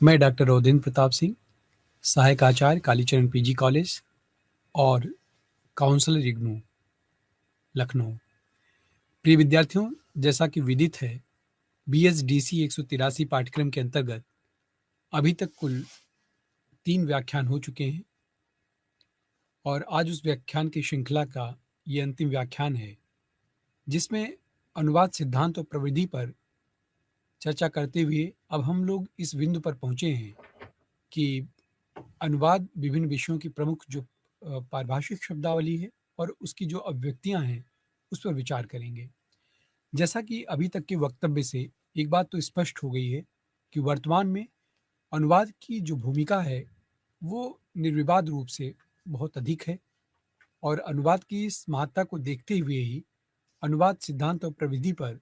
मैं डॉक्टर रोदिन प्रताप सिंह, सहायक आचार्य Kalicharan PG college और काउंसलर इग्नू, लखनऊ। प्रिय विद्यार्थियों, जैसा कि विदित है, BSDC 183 पाठ्यक्रम के अंतर्गत अभी तक कुल 3 व्याख्यान हो चुके हैं और आज उस व्याख्यान की श्रृंखला का ये अंतिम व्याख्यान है, जिसमें अनुवाद सिद्धांत और प्रविधि पर चर्चा करते हुए अब हम लोग इस बिंदु पर पहुंचे हैं कि अनुवाद विभिन्न विषयों की प्रमुख जो पारिभाषिक शब्दावली है और उसकी जो अभिव्यक्तियां हैं, उस पर विचार करेंगे। जैसा कि अभी तक के वक्तव्य से एक बात तो स्पष्ट हो गई है कि वर्तमान में अनुवाद की जो भूमिका है, वो निर्विवाद रूप से बहुत अधिक है और अनुवाद की इस महत्ता को देखते हुए ही अनुवाद सिद्धांत और प्रविधि पर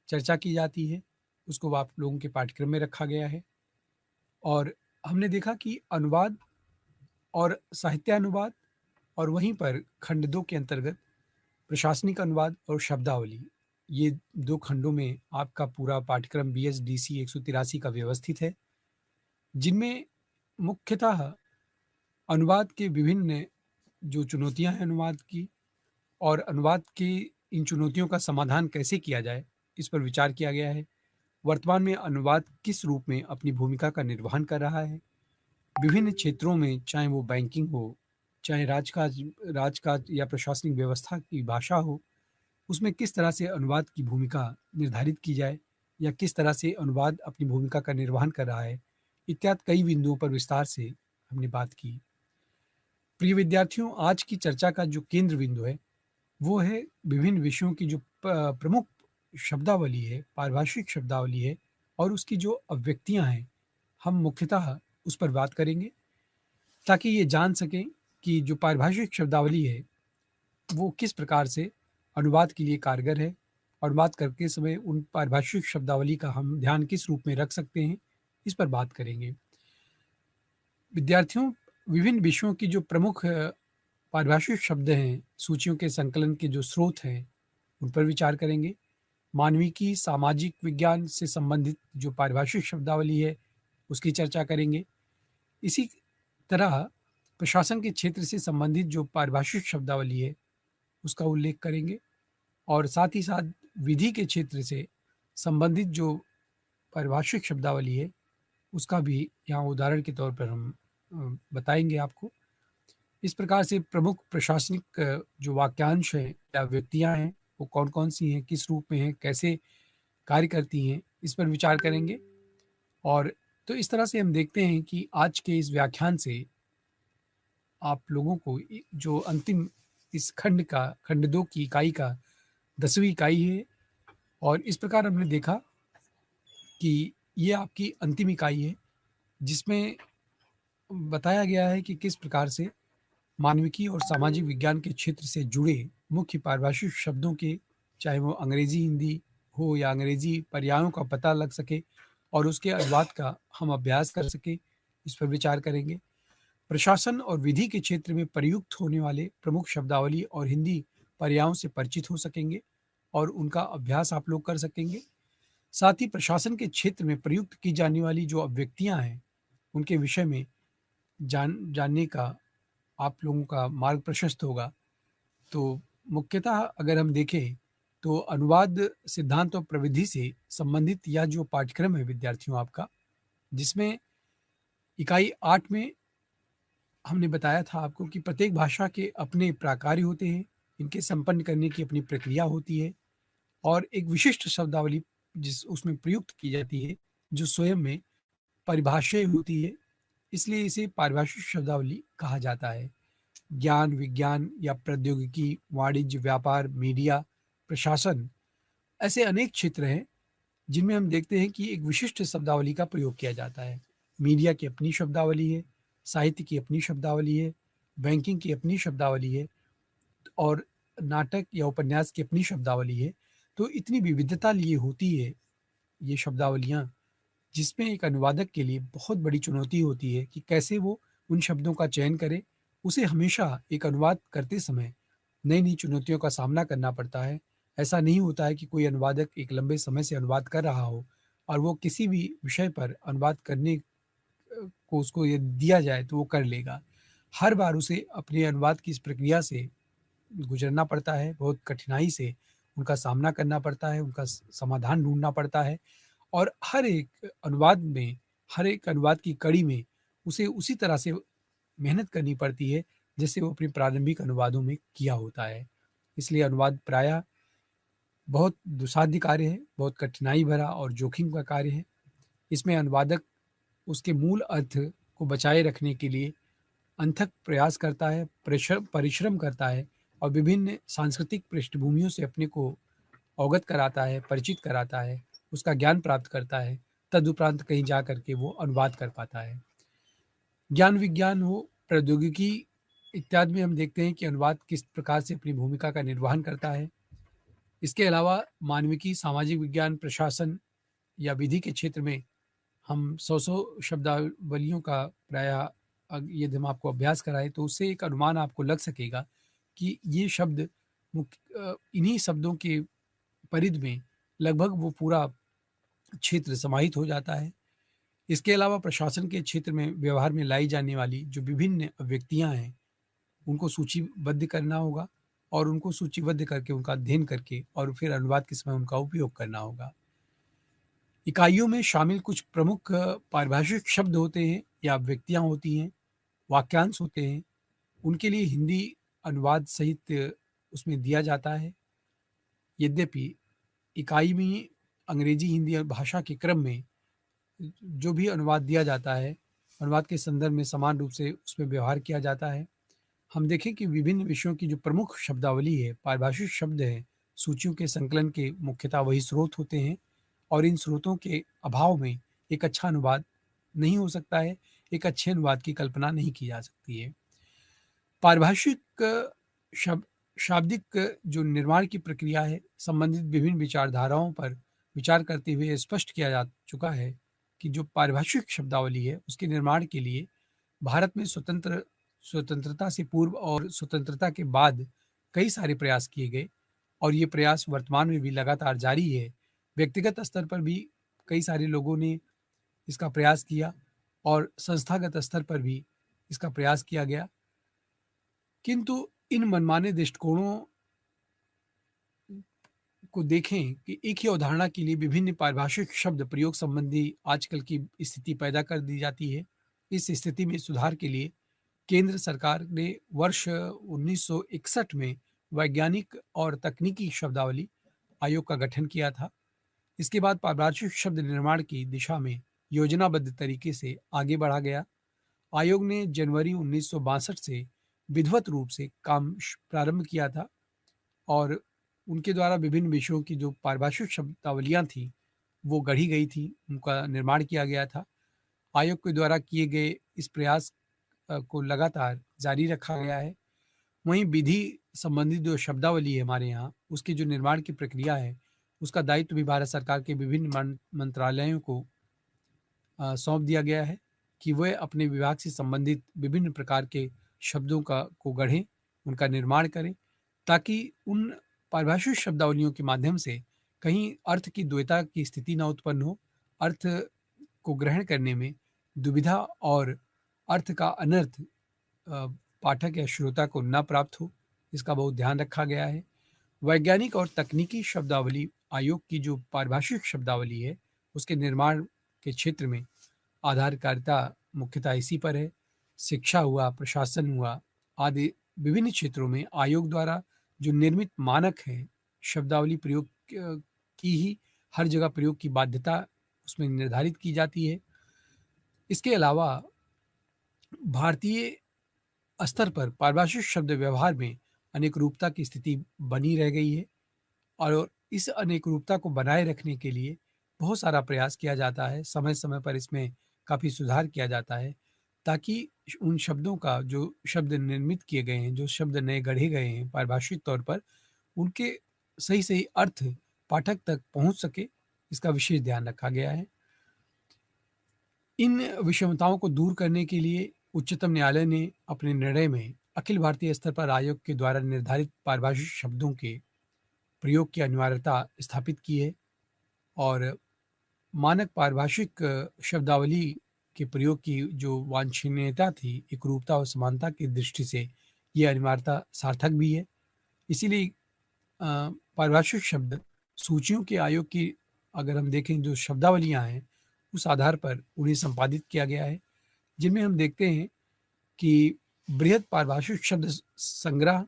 चर्चा की जाती है। उसको आप लोगों के पाठ्यक्रम में रखा गया है और हमने देखा कि अनुवाद और साहित्यानुवाद और वहीं पर खंड 2 के अंतर्गत प्रशासनिक अनुवाद और शब्दावली, ये 2 खंडों में आपका पूरा पाठ्यक्रम BSDC 183 का व्यवस्थित है, जिनमें मुख्यतः अनुवाद के विभिन्न जो चुनौतियां हैं अनुवाद की और अनुवाद की इन चुनौतियों का समाधान कैसे किया जाए, इस पर विचार किया गया है। वर्तमान में अनुवाद किस रूप में अपनी भूमिका का निर्वहन कर रहा है, विभिन्न क्षेत्रों में, चाहे वो बैंकिंग हो, चाहे राजकाज या प्रशासनिक व्यवस्था की भाषा हो, उसमें किस तरह से अनुवाद की भूमिका निर्धारित की जाए या किस तरह से अनुवाद अपनी भूमिका का निर्वहन कर रहा है, इत्यादि कई बिंदुओं पर विस्तार से हमने बात की। प्रिय विद्यार्थियों, आज की चर्चा का जो केंद्र बिंदु है, वो है विभिन्न विषयों की जो प्रमुख शब्दावली है, पारिभाषिक शब्दावली है और उसकी जो अभिव्यक्तियां हैं, हम मुख्यतः उस पर बात करेंगे ताकि ये जान सकें कि जो पारिभाषिक शब्दावली है, वो किस प्रकार से अनुवाद के लिए कारगर है और बात करते समय उन पारिभाषिक शब्दावली का हम ध्यान किस रूप में रख सकते हैं, इस पर बात करेंगे। विद्यार्थियों, विभिन्न विषयों की जो प्रमुख पारिभाषिक शब्द हैं, सूचियों के संकलन के जो स्रोत हैं, उन पर विचार करेंगे। मानविकी, सामाजिक विज्ञान से संबंधित जो पारिभाषिक शब्दावली है, उसकी चर्चा करेंगे। इसी तरह प्रशासन के क्षेत्र से संबंधित जो पारिभाषिक शब्दावली है, उसका उल्लेख करेंगे और साथ ही साथ विधि के क्षेत्र से संबंधित जो पारिभाषिक शब्दावली है, उसका भी यहाँ उदाहरण के तौर पर हम बताएंगे आपको। इस प्रकार से प्रमुख प्रशासनिक जो वाक्यांश हैं या व्यक्तियाँ हैं, वो कौन-कौन सी हैं, किस रूप में हैं, कैसे कार्य करती हैं, इस पर विचार करेंगे। और तो इस तरह से हम देखते हैं कि आज के इस व्याख्यान से आप लोगों को जो अंतिम इस खंड 2 की इकाई का 10वीं इकाई है और इस प्रकार हमने देखा कि ये आपकी अंतिम इकाई है, जिसमें बताया गया है कि किस प्रकार से मानविकी और सामाजिक विज्ञान के क्षेत्र से जुड़े मुख्य पारिभाषिक शब्दों के, चाहे वो अंग्रेजी हिंदी हो या अंग्रेजी पर्यायों का पता लग सके और उसके अनुवाद का हम अभ्यास कर सके, इस पर विचार करेंगे। प्रशासन और विधि के क्षेत्र में प्रयुक्त होने वाले प्रमुख शब्दावली और हिंदी पर्यायों से परिचित हो सकेंगे और उनका अभ्यास आप लोग कर सकेंगे। साथ ही प्रशासन के क्षेत्र में प्रयुक्त की जाने वाली जो अभिव्यक्तियां हैं, उनके विषय में जानने का आप लोगों का मार्ग प्रशस्त होगा। तो मुख्यतः अगर हम देखें तो अनुवाद सिद्धांत और प्रविधि से संबंधित यह जो पाठ्यक्रम है विद्यार्थियों आपका, जिसमें इकाई 8 में हमने बताया था आपको कि प्रत्येक भाषा के अपने प्राकार्य होते हैं, इनके संपन्न करने की अपनी प्रक्रिया होती है और एक विशिष्ट शब्दावली जिस उसमें प्रयुक्त की जाती है, जो स्वयं में परिभाषा होती है, इसलिए इसे पारिभाषिक शब्दावली कहा जाता है। ज्ञान, विज्ञान या प्रौद्योगिकी, वाणिज्य, व्यापार, मीडिया, प्रशासन, ऐसे अनेक क्षेत्र हैं जिनमें हम देखते हैं कि एक विशिष्ट शब्दावली का प्रयोग किया जाता है। मीडिया की अपनी शब्दावली है, साहित्य की अपनी शब्दावली है, बैंकिंग की अपनी शब्दावली है और नाटक या उपन्यास की अपनी शब्दावली है। तो इतनी विविधता लिए होती है ये शब्दावलियाँ, जिसमें एक अनुवादक के लिए बहुत बड़ी चुनौती होती है कि कैसे वो उन शब्दों का चयन करे। उसे हमेशा एक अनुवाद करते समय नई-नई चुनौतियों का सामना करना पड़ता है। ऐसा नहीं होता है कि कोई अनुवादक एक लंबे समय से अनुवाद कर रहा हो और वो किसी भी विषय पर अनुवाद करने को उसको ये दिया जाए तो वो कर लेगा। हर बार उसे अपने अनुवाद की इस प्रक्रिया से गुज़रना पड़ता है, बहुत कठिनाई से उनका सामना करना पड़ता है, उनका स समाधान ढूँढना पड़ता है और हर एक अनुवाद की कड़ी में उसे उसी तरह से मेहनत करनी पड़ती है, जैसे वो अपने प्रारंभिक अनुवादों में किया होता है। इसलिए अनुवाद प्रायः बहुत दुस्साध्य कार्य है, बहुत कठिनाई भरा और जोखिम का कार्य है। इसमें अनुवादक उसके मूल अर्थ को बचाए रखने के लिए अनथक प्रयास करता है, परिश्रम करता है और विभिन्न सांस्कृतिक पृष्ठभूमियों से अपने को अवगत कराता है, परिचित कराता है, उसका ज्ञान प्राप्त करता है, तदुपरांत कहीं जा कर के वो अनुवाद कर पाता है। ज्ञान विज्ञान हो, प्रौद्योगिकी इत्यादि में हम देखते हैं कि अनुवाद किस प्रकार से अपनी भूमिका का निर्वहन करता है। इसके अलावा मानविकी, सामाजिक विज्ञान, प्रशासन या विधि के क्षेत्र में हम सौ-सौ शब्दावलियों का प्रायः यदि हम आपको अभ्यास कराएँ तो उससे एक अनुमान आपको लग सकेगा कि ये शब्द इन्हीं शब्दों के परिधि में लगभग वो पूरा क्षेत्र समाहित हो जाता है। इसके अलावा प्रशासन के क्षेत्र में व्यवहार में लाई जाने वाली जो विभिन्न अभिव्यक्तियाँ हैं, उनको सूचीबद्ध करना होगा और उनको सूचीबद्ध करके उनका अध्ययन करके और फिर अनुवाद के समय उनका उपयोग करना होगा। इकाइयों में शामिल कुछ प्रमुख पारिभाषिक शब्द होते हैं या अभिव्यक्तियाँ होती हैं, वाक्यांश होते हैं, उनके लिए हिंदी अनुवाद सहित उसमें दिया जाता है। यद्यपि इकाई में अंग्रेजी, हिंदी भाषा के क्रम में जो भी अनुवाद दिया जाता है, अनुवाद के संदर्भ में समान रूप से उसमें व्यवहार किया जाता है। हम देखें कि विभिन्न विषयों की जो प्रमुख शब्दावली है, पारिभाषिक शब्द हैं, सूचियों के संकलन के मुख्यतः वही स्रोत होते हैं और इन स्रोतों के अभाव में एक अच्छा अनुवाद नहीं हो सकता है, एक अच्छे अनुवाद की कल्पना नहीं की जा सकती है। पारिभाषिक शब शाब्दिक जो निर्माण की प्रक्रिया है, संबंधित विभिन्न विचारधाराओं पर विचार करते हुए स्पष्ट किया जा चुका है कि जो पारिभाषिक शब्दावली है, उसके निर्माण के लिए भारत में स्वतंत्रता से पूर्व और स्वतंत्रता के बाद कई सारे प्रयास किए गए और ये प्रयास वर्तमान में भी लगातार जारी है। व्यक्तिगत स्तर पर भी कई सारे लोगों ने इसका प्रयास किया और संस्थागत स्तर पर भी इसका प्रयास किया गया। किंतु इन मनमाने दृष्टिकोणों को देखें कि एक ही अवधारणा के लिए विभिन्न पारिभाषिक शब्द प्रयोग संबंधी आजकल की स्थिति पैदा कर दी जाती है। इस स्थिति में सुधार के लिए केंद्र सरकार ने वर्ष 1961 में वैज्ञानिक और तकनीकी शब्दावली आयोग का गठन किया था। इसके बाद पारिभाषिक शब्द निर्माण की दिशा में योजनाबद्ध तरीके से आगे बढ़ा गया। आयोग ने जनवरी 1962 से विधिवत रूप से काम प्रारंभ किया था और उनके द्वारा विभिन्न विषयों की जो पारिभाषिक शब्दावलियाँ थीं, वो गढ़ी गई थीं, उनका निर्माण किया गया था। आयोग के द्वारा किए गए इस प्रयास को लगातार जारी रखा गया है। वहीं विधि संबंधित जो शब्दावली है हमारे यहाँ, उसके जो निर्माण की प्रक्रिया है, उसका दायित्व भी भारत सरकार के विभिन्न मंत्रालयों को सौंप दिया गया है कि वह अपने विभाग से संबंधित विभिन्न प्रकार के शब्दों को गढ़ें, उनका निर्माण करें, ताकि उन पारिभाषिक शब्दावलियों के माध्यम से कहीं अर्थ की द्वैता की स्थिति न उत्पन्न हो, अर्थ को ग्रहण करने में दुविधा और अर्थ का अनर्थ पाठक या श्रोता को न प्राप्त हो, इसका बहुत ध्यान रखा गया है। वैज्ञानिक और तकनीकी शब्दावली आयोग की जो पारिभाषिक शब्दावली है, उसके निर्माण के क्षेत्र में आधारकारिता मुख्यतः इसी पर है। शिक्षा हुआ, प्रशासन हुआ आदि विभिन्न क्षेत्रों में आयोग द्वारा जो निर्मित मानक हैं, शब्दावली प्रयोग की ही हर जगह प्रयोग की बाध्यता उसमें निर्धारित की जाती है। इसके अलावा भारतीय स्तर पर पारिभाषिक शब्द व्यवहार में अनेक रूपता की स्थिति बनी रह गई है और इस अनेक रूपता को बनाए रखने के लिए बहुत सारा प्रयास किया जाता है। समय-समय पर इसमें काफ़ी सुधार किया जाता है ताकि उन शब्दों का जो शब्द निर्मित किए गए हैं, जो शब्द नए गढ़े गए हैं पारिभाषिक तौर पर, उनके सही-सही अर्थ पाठक तक पहुँच सके, इसका विशेष ध्यान रखा गया है। इन विषमताओं को दूर करने के लिए उच्चतम न्यायालय ने अपने निर्णय में अखिल भारतीय स्तर पर आयोग के द्वारा निर्धारित पारिभाषिक शब्दों के प्रयोग की अनिवार्यता स्थापित की है और मानक पारिभाषिक शब्दावली के प्रयोग की जो वांछनीयता थी, एकरूपता और समानता की दृष्टि से ये अनिवार्यता सार्थक भी है। इसीलिए पारिभाषिक शब्द सूचियों के आयोग की अगर हम देखें जो शब्दावलियाँ हैं, उस आधार पर उन्हें संपादित किया गया है, जिनमें हम देखते हैं कि बृहद पारिभाषिक शब्द संग्रह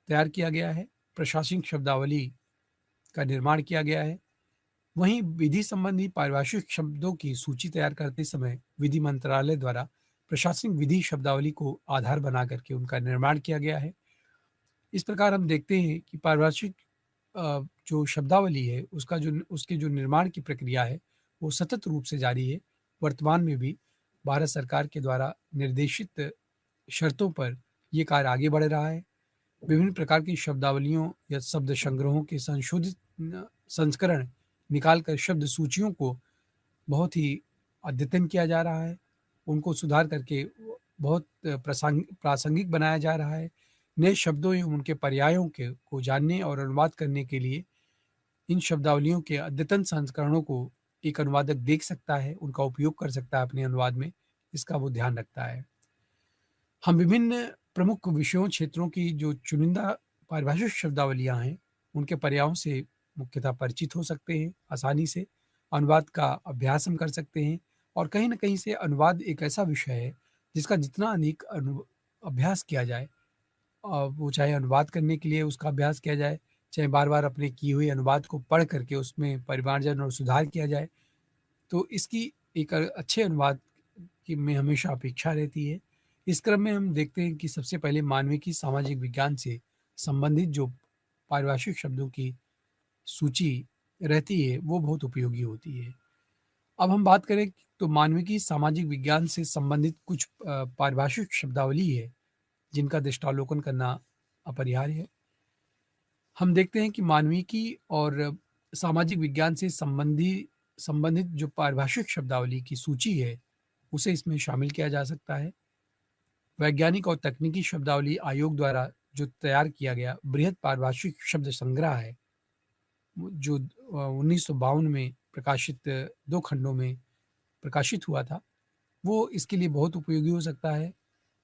तैयार किया गया है, प्रशासनिक शब्दावली का निर्माण किया गया है। वहीं विधि संबंधी पारिभाषिक शब्दों की सूची तैयार करते समय विधि मंत्रालय द्वारा प्रशासनिक विधि शब्दावली को आधार बना करके उनका निर्माण किया गया है। इस प्रकार हम देखते हैं कि पारिभाषिक जो शब्दावली है उसके जो निर्माण की प्रक्रिया है वो सतत रूप से जारी है। वर्तमान में भी भारत सरकार के द्वारा निर्देशित शर्तों पर ये कार्य आगे बढ़ रहा है। विभिन्न प्रकार की शब्दावलियों या शब्द संग्रहों के संशोधित संस्करण निकाल कर शब्द सूचियों को बहुत ही अद्यतन किया जा रहा है। उनको सुधार करके बहुत प्रासंगिक बनाया जा रहा है। नए शब्दों एवं उनके पर्यायों के को जानने और अनुवाद करने के लिए इन शब्दावलियों के अद्यतन संस्करणों को एक अनुवादक देख सकता है, उनका उपयोग कर सकता है अपने अनुवाद में, इसका वो ध्यान रखता है। हम विभिन्न प्रमुख विषयों क्षेत्रों की जो चुनिंदा पारिभाषिक शब्दावलियाँ हैं, उनके पर्यायों से मुख्यतः परिचित हो सकते हैं आसानी से। अनुवाद का अभ्यास हम कर सकते हैं और कहीं न कहीं से अनुवाद एक ऐसा विषय है, जिसका जितना अधिक अभ्यास किया जाए, वो चाहे अनुवाद करने के लिए उसका अभ्यास किया जाए, चाहे बार-बार अपने किए हुए अनुवाद को पढ़ करके उसमें परिमार्जन और सुधार किया जाए, तो इसकी एक अच्छे अनुवाद की में हमेशा अपेक्षा रहती है। इस क्रम में हम देखते हैं कि सबसे पहले मानविकी सामाजिक विज्ञान से संबंधित जो पारिभाषिक शब्दों की सूची रहती है, वो बहुत उपयोगी होती है। अब हम बात करें तो मानविकी सामाजिक विज्ञान से संबंधित कुछ पारिभाषिक शब्दावली है, जिनका दृष्टावलोकन करना अपरिहार्य है। हम देखते हैं कि मानविकी और सामाजिक विज्ञान से संबंधित जो पारिभाषिक शब्दावली की सूची है, उसे इसमें शामिल किया जा सकता है। वैज्ञानिक और तकनीकी शब्दावली आयोग द्वारा जो तैयार किया गया बृहद पारिभाषिक शब्द संग्रह है, जो 1952 में प्रकाशित 2 खंडों में प्रकाशित हुआ था, वो इसके लिए बहुत उपयोगी हो सकता है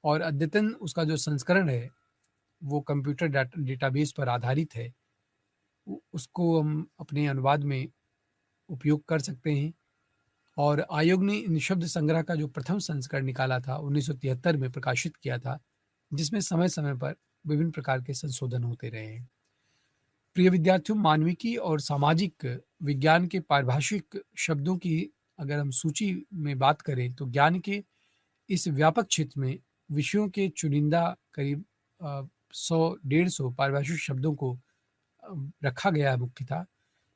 और अद्यतन उसका जो संस्करण है, वो कंप्यूटर डेटाबेस पर आधारित है। उ उसको हम अपने अनुवाद में उपयोग कर सकते हैं और आयोग ने इन शब्द संग्रह का जो प्रथम संस्करण निकाला था, 1973 में प्रकाशित किया था, जिसमें समय-समय पर विभिन्न प्रकार के संशोधन होते रहे हैं। प्रिय विद्यार्थियों, मानविकी और सामाजिक विज्ञान के पारिभाषिक शब्दों की अगर हम सूची में बात करें, तो ज्ञान के इस व्यापक क्षेत्र में विषयों के चुनिंदा करीब 100 डेढ़ 100 पारिभाषिक शब्दों को रखा गया है मुख्यतः।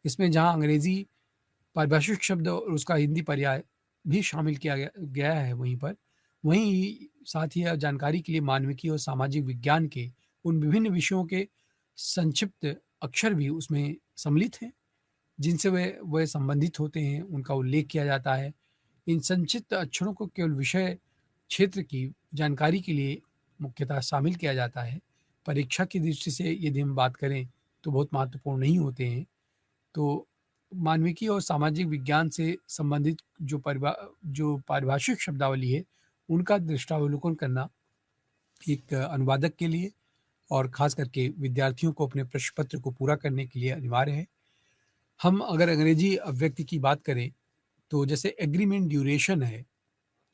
इसमें जहाँ अंग्रेजी पारिभाषिक शब्द और उसका हिंदी पर्याय भी शामिल किया गया है वहीं पर। वहीं साथ ही जानकारी के लिए मानविकी और सामाजिक विज्ञान के उन विभिन्न विषयों के संक्षिप्त अक्षर भी उसमें सम्मिलित हैं, जिनसे वह संबंधित होते हैं, उनका उल्लेख किया जाता है। इन संक्षिप्त अक्षरों को केवल विषय क्षेत्र की जानकारी के लिए मुख्यतः शामिल किया जाता है। परीक्षा की दृष्टि से यदि हम बात करें, तो बहुत महत्वपूर्ण नहीं होते हैं। तो मानविकी और सामाजिक विज्ञान से संबंधित जो पारिभाषिक शब्दावली है, उनका दृष्टावलोकन करना एक अनुवादक के लिए और ख़ास करके विद्यार्थियों को अपने प्रश्न पत्र को पूरा करने के लिए अनिवार्य है। हम अगर अंग्रेजी अभिव्यक्ति की बात करें, तो जैसे एग्रीमेंट ड्यूरेशन है,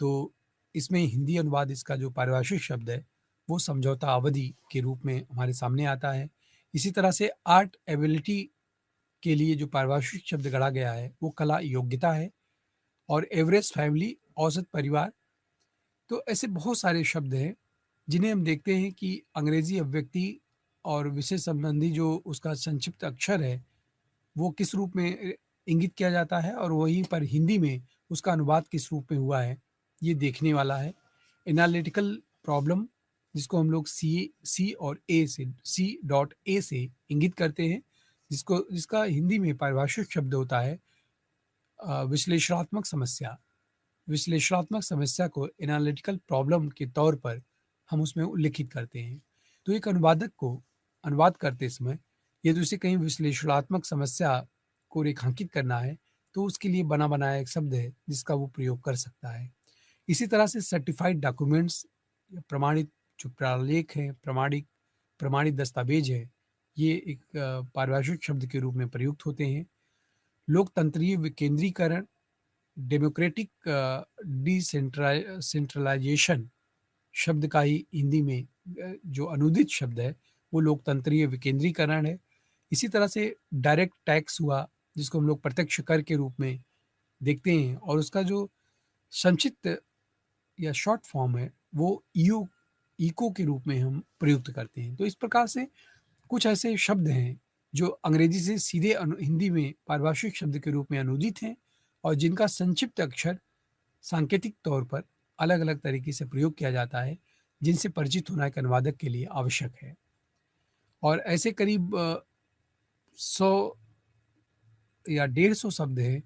तो इसमें हिंदी अनुवाद इसका जो पारिभाषिक शब्द है, वो समझौता अवधि के रूप में हमारे सामने आता है। इसी तरह से आर्ट एबिलिटी के लिए जो पारिभाषिक शब्द गढ़ा गया है, वो कला योग्यता है और एवरेज फैमिली औसत परिवार। तो ऐसे बहुत सारे शब्द हैं, जिन्हें हम देखते हैं कि अंग्रेजी अभिव्यक्ति और विषय संबंधी जो उसका संक्षिप्त अक्षर है, वो किस रूप में इंगित किया जाता है और वहीं पर हिंदी में उसका अनुवाद किस रूप में हुआ है, ये देखने वाला है। एनालिटिकल प्रॉब्लम, जिसको हम लोग सी डॉट ए से इंगित करते हैं, जिसका हिंदी में पारिभाषिक शब्द होता है विश्लेषणात्मक समस्या। विश्लेषणात्मक समस्या को एनालिटिकल प्रॉब्लम के तौर पर हम उसमें उल्लिखित करते हैं। तो एक अनुवादक को अनुवाद करते समय यदि उसे कहीं विश्लेषणात्मक समस्या को रेखांकित करना है, तो उसके लिए बना बनाया एक शब्द है जिसका वो प्रयोग कर सकता है। इसी तरह से सर्टिफाइड डॉक्यूमेंट्स या प्रमाणित जो प्रालेख हैं, प्रमाणित दस्तावेज है, ये एक पारिभाषिक शब्द के रूप में प्रयुक्त होते हैं। लोकतंत्रीय विकेंद्रीकरण, डेमोक्रेटिक सेंट्रलाइजेशन शब्द का ही हिंदी में जो अनुदित शब्द है वो लोकतंत्रीय विकेंद्रीकरण है। इसी तरह से डायरेक्ट टैक्स हुआ, जिसको हम लोग प्रत्यक्ष कर के रूप में देखते हैं, और उसका जो संक्षिप्त या शॉर्ट फॉर्म है वो इको के रूप में हम प्रयुक्त करते हैं। तो इस प्रकार से कुछ ऐसे शब्द हैं जो अंग्रेजी से सीधे हिंदी में पारिभाषिक शब्द के रूप में अनुदित हैं और जिनका संक्षिप्त अक्षर सांकेतिक तौर पर अलग अलग तरीके से प्रयोग किया जाता है, जिनसे परिचित होना एक अनुवादक के लिए आवश्यक है। और ऐसे करीब 100 या 150 शब्द हैं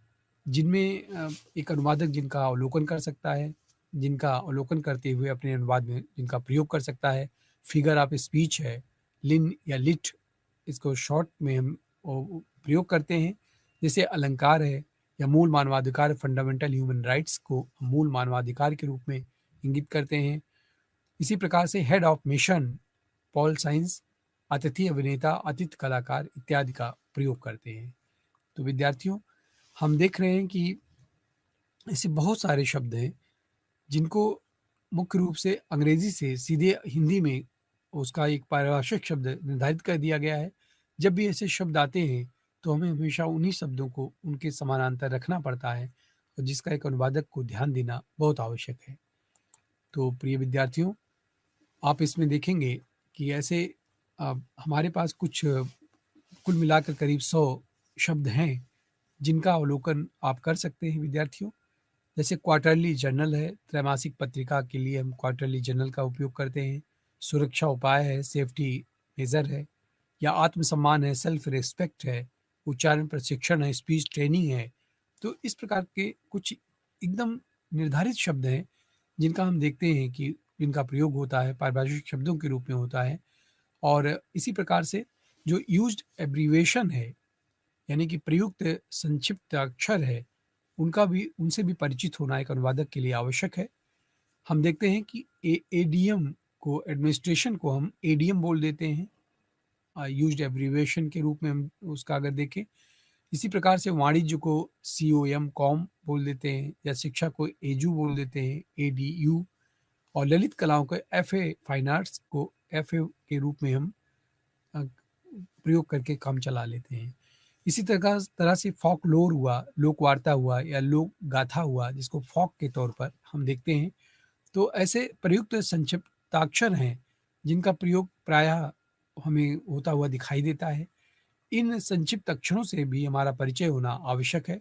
जिनमें एक अनुवादक जिनका अवलोकन कर सकता है, जिनका अवलोकन करते हुए अपने अनुवाद में जिनका प्रयोग कर सकता है। फिगर ऑफ स्पीच है, लिन या लिट, इसको शॉर्ट में हम प्रयोग करते हैं। जैसे अलंकार है या मूल मानवाधिकार, फंडामेंटल ह्यूमन राइट्स को मूल मानवाधिकार के रूप में इंगित करते हैं। इसी प्रकार से head of mission, pol science, अतिथि अभिनेता, अतिथि कलाकार इत्यादि का प्रयोग करते हैं। तो विद्यार्थियों, हम देख रहे हैं कि ऐसे बहुत सारे शब्द हैं जिनको मुख्य रूप से अंग्रेजी से सीधे हिंदी में उसका एक पारिभाषिक शब्द निर्धारित कर दिया गया है। जब भी ऐसे शब्द आते हैं तो हमें हमेशा उन्हीं शब्दों को उनके समानांतर रखना पड़ता है, और जिसका एक अनुवादक को ध्यान देना बहुत आवश्यक है। तो प्रिय विद्यार्थियों, आप इसमें देखेंगे कि ऐसे हमारे पास कुछ कुल मिलाकर करीब 100 शब्द हैं जिनका अवलोकन आप कर सकते हैं विद्यार्थियों। जैसे क्वार्टरली जर्नल है, त्रैमासिक पत्रिका के लिए हम क्वार्टरली जर्नल का उपयोग करते हैं। सुरक्षा उपाय है, सेफ्टी मेजर है, या आत्मसम्मान है, सेल्फ रिस्पेक्ट है, उच्चारण प्रशिक्षण है, स्पीच ट्रेनिंग है। तो इस प्रकार के कुछ एकदम निर्धारित शब्द हैं जिनका हम देखते हैं कि जिनका प्रयोग होता है, पारिभाषिक शब्दों के रूप में होता है। और इसी प्रकार से जो यूज्ड एब्रीविएशन है, यानी कि प्रयुक्त संक्षिप्त अक्षर है, उनसे भी परिचित होना एक अनुवादक के लिए आवश्यक है। हम देखते हैं कि एडीएम को, एडमिनिस्ट्रेशन को हम एडीएम बोल देते हैं यूज्ड एब्रीविएशन के रूप में हम उसका अगर देखें। इसी प्रकार से वाणिज्य को सीओएम कॉम बोल देते हैं, या शिक्षा को एजू बोल देते हैं एडीयू, और ललित कलाओं को एफए, फाइन आर्ट्स को एफए के रूप में हम प्रयोग करके काम चला लेते हैं। इसी तरह से फोक लोर हुआ, लोक वार्ता हुआ, या लोक गाथा हुआ, जिसको फोक के तौर पर हम देखते हैं। तो ऐसे प्रयुक्त संक्षिप्ताक्षर हैं जिनका प्रयोग प्रायः हमें होता हुआ दिखाई देता है। इन संक्षिप्त अक्षरों से भी हमारा परिचय होना आवश्यक है।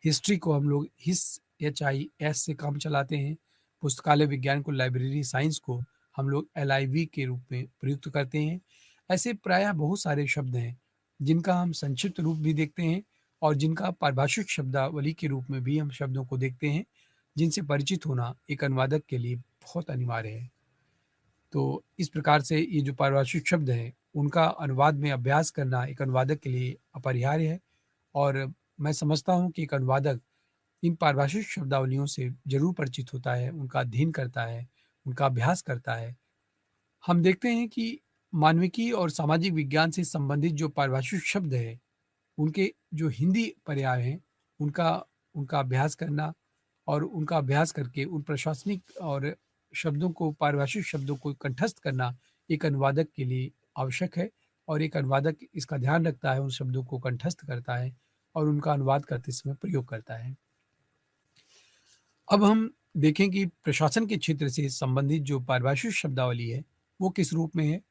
हिस्ट्री को हम लोग हिस, एच आई एस से काम चलाते हैं। पुस्तकालय विज्ञान को, लाइब्रेरी साइंस को हम लोग LIV के रूप में प्रयुक्त करते हैं। ऐसे प्रायः बहुत सारे शब्द हैं जिनका हम संक्षिप्त रूप भी देखते हैं और जिनका पारिभाषिक शब्दावली के रूप में भी हम शब्दों को देखते हैं, जिनसे परिचित होना एक अनुवादक के लिए बहुत अनिवार्य है। तो इस प्रकार से ये जो पारिभाषिक शब्द हैं उनका अनुवाद में अभ्यास करना एक अनुवादक के लिए अपरिहार्य है, और मैं समझता हूँ कि एक अनुवादक इन पारिभाषिक शब्दावलियों से जरूर परिचित होता है, उनका अध्ययन करता है, उनका अभ्यास करता है। हम देखते हैं कि मानविकी और सामाजिक विज्ञान से संबंधित जो पारिभाषिक शब्द है, उनके जो हिंदी पर्याय हैं, उनका उनका अभ्यास करना और उनका अभ्यास करके उन प्रशासनिक और शब्दों को, पारिभाषिक शब्दों को कंठस्थ करना एक अनुवादक के लिए आवश्यक है, और एक अनुवादक इसका ध्यान रखता है, उन शब्दों को कंठस्थ करता है और उनका अनुवाद करते समय प्रयोग करता है। अब हम देखें कि प्रशासन के क्षेत्र से संबंधित जो पारिभाषिक शब्दावली है वो किस रूप में है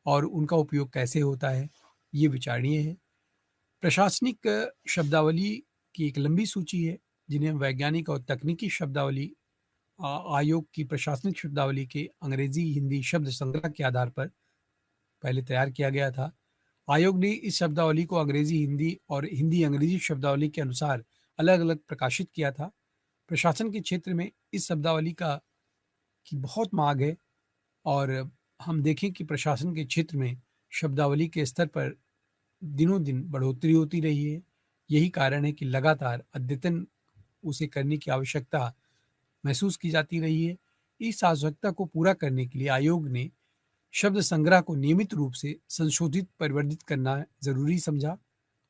और उनका उपयोग कैसे होता है, ये विचारणीय है। प्रशासनिक शब्दावली की एक लंबी सूची है जिन्हें वैज्ञानिक और तकनीकी शब्दावली आयोग की प्रशासनिक शब्दावली के अंग्रेजी हिंदी शब्द संग्रह के आधार पर पहले तैयार किया गया था। आयोग ने इस शब्दावली को अंग्रेजी हिंदी और हिंदी अंग्रेजी शब्दावली के अनुसार अलग अलग प्रकाशित किया था। प्रशासन के क्षेत्र में इस शब्दावली की बहुत मांग है, और हम देखें कि प्रशासन के क्षेत्र में शब्दावली के स्तर पर दिनों दिन बढ़ोतरी होती रही है। यही कारण है कि लगातार अद्यतन उसे करने की आवश्यकता महसूस की जाती रही है। इस आवश्यकता को पूरा करने के लिए आयोग ने शब्द संग्रह को नियमित रूप से संशोधित परिवर्धित करना ज़रूरी समझा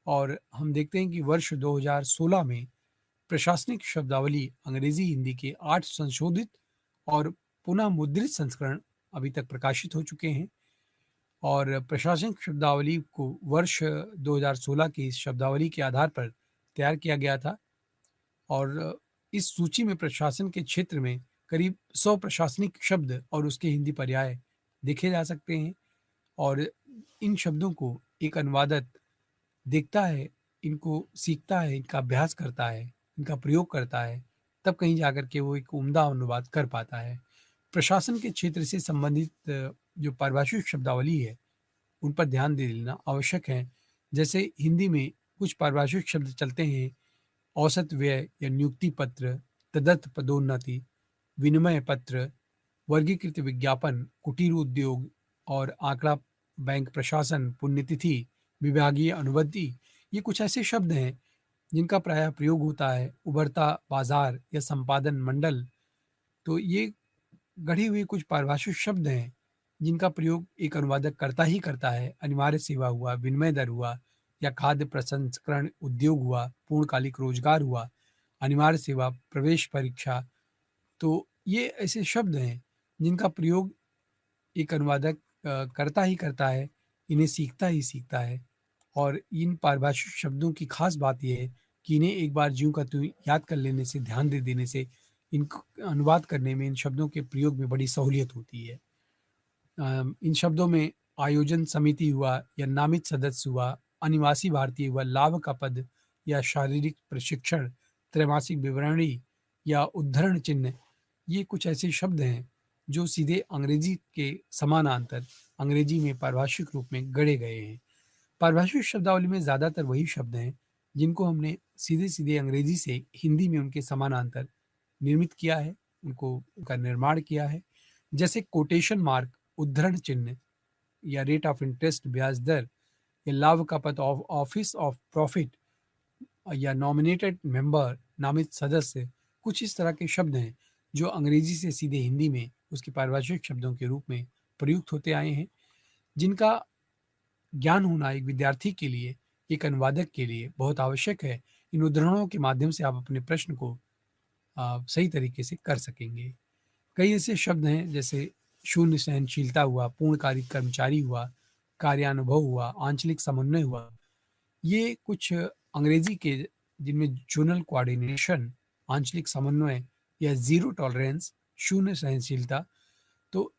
और हम देखते हैं कि वर्ष 2016 में प्रशासनिक शब्दावली अंग्रेजी हिंदी के 8 संशोधित और पुनः मुद्रित संस्करण अभी तक प्रकाशित हो चुके हैं और प्रशासनिक शब्दावली को वर्ष 2016 की इस शब्दावली के आधार पर तैयार किया गया था और इस सूची में प्रशासन के क्षेत्र में करीब 100 प्रशासनिक शब्द और उसके हिंदी पर्याय देखे जा सकते हैं और इन शब्दों को एक अनुवादक देखता है, इनको सीखता है, इनका अभ्यास करता है, इनका प्रयोग करता है, तब कहीं जाकर के वो एक उम्दा अनुवाद कर पाता है। प्रशासन के क्षेत्र से संबंधित जो पारिभाषिक शब्दावली है, उन पर ध्यान दे देना आवश्यक है। जैसे हिंदी में कुछ पारिभाषिक शब्द चलते हैं, औसत व्यय या नियुक्ति पत्र, तदर्थ पदोन्नति, विनिमय पत्र, वर्गीकृत विज्ञापन, कुटीर उद्योग और आंकड़ा बैंक प्रशासन, पुण्यतिथि, विभागीय अनुबंधी, ये कुछ ऐसे शब्द हैं जिनका प्रायः प्रयोग होता है। उभरता बाजार या संपादन मंडल, तो ये गढ़ी हुई कुछ पारिभाषिक शब्द हैं जिनका प्रयोग एक अनुवादक करता ही करता है। अनिवार्य सेवा हुआ, विनिमय दर हुआ या खाद्य प्रसंस्करण उद्योग हुआ, पूर्णकालिक रोजगार हुआ, अनिवार्य सेवा, प्रवेश परीक्षा, तो ये ऐसे शब्द हैं जिनका प्रयोग एक अनुवादक करता ही करता है, इन्हें सीखता ही सीखता है और इन पारिभाषिक शब्दों की खास बात ये है कि इन्हें एक बार ज्यों का त्यों याद कर लेने से, ध्यान दे देने से, इनको अनुवाद करने में, इन शब्दों के प्रयोग में बड़ी सहूलियत होती है। इन शब्दों में आयोजन समिति हुआ या नामित सदस्य हुआ, अनिवासी भारतीय हुआ, लाभ का पद या शारीरिक प्रशिक्षण, त्रैमासिक विवरणी या उद्धरण चिन्ह, ये कुछ ऐसे शब्द हैं जो सीधे अंग्रेजी के समानांतर अंग्रेजी में पारिभाषिक रूप में गढ़े गए हैं। पारिभाषिक शब्दावली में ज़्यादातर वही शब्द हैं जिनको हमने सीधे-सीधे अंग्रेजी से हिंदी में उनके समानांतर निर्मित किया है, उनका निर्माण किया है। जैसे कोटेशन मार्क, उद्धरण चिन्ह या रेट ऑफ इंटरेस्ट, ब्याज दर या लाभ का पद, ऑफिस ऑफ प्रॉफिट या नॉमिनेटेड मेंबर, नामित सदस्य, कुछ इस तरह के शब्द हैं जो अंग्रेजी से सीधे हिंदी में उसके पारिभाषिक शब्दों के रूप में प्रयुक्त होते आए हैं, जिनका ज्ञान होना एक विद्यार्थी के लिए, एक अनुवादक के लिए बहुत आवश्यक है। इन उदाहरणों के माध्यम से आप अपने प्रश्न को सही तरीके से कर सकेंगे। कई ऐसे शब्द हैं जैसे शून्य सहनशीलता हुआ, पूर्णकालिक कर्मचारी हुआ, कार्यानुभव हुआ, आंचलिक समन्वय हुआ। ये कुछ अंग्रेजी के जिनमें ज़ोनल कोऑर्डिनेशन, आंचलिक समन्वय या ज़ीरो टॉलरेंस, शून्य सहनशीलता, तो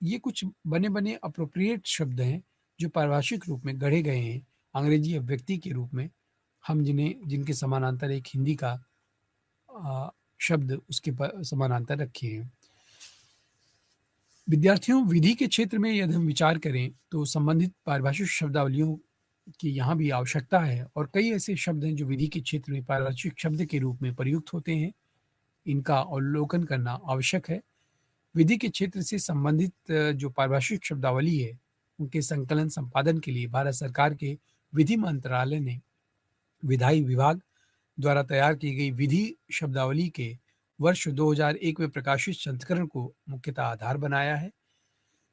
ये कुछ बने-बने एप्रोप्रिएट शब्द हैं जो पारिभाषिक रूप में गढ़े गए हैं अंग्रेजी अभिव्यक्ति के रूप में। हम जिनके समानांतर एक हिंदी का शब्द उसके समानांतर रखे हैं। विद्यार्थियों, विधि के क्षेत्र में यदि हम विचार करें तो संबंधित पारिभाषिक शब्दावलियों की यहाँ भी आवश्यकता है और कई ऐसे शब्द हैं जो विधि के क्षेत्र में पारिभाषिक शब्द के रूप में प्रयुक्त होते हैं। इनका अवलोकन करना आवश्यक है। विधि के क्षेत्र से संबंधित जो पारिभाषिक शब्दावली है, उनके संकलन संपादन के लिए भारत सरकार के विधि मंत्रालय ने विधायी विभाग द्वारा तैयार की गई विधि शब्दावली के वर्ष 2001 में प्रकाशित संस्करण को मुख्यतः आधार बनाया है।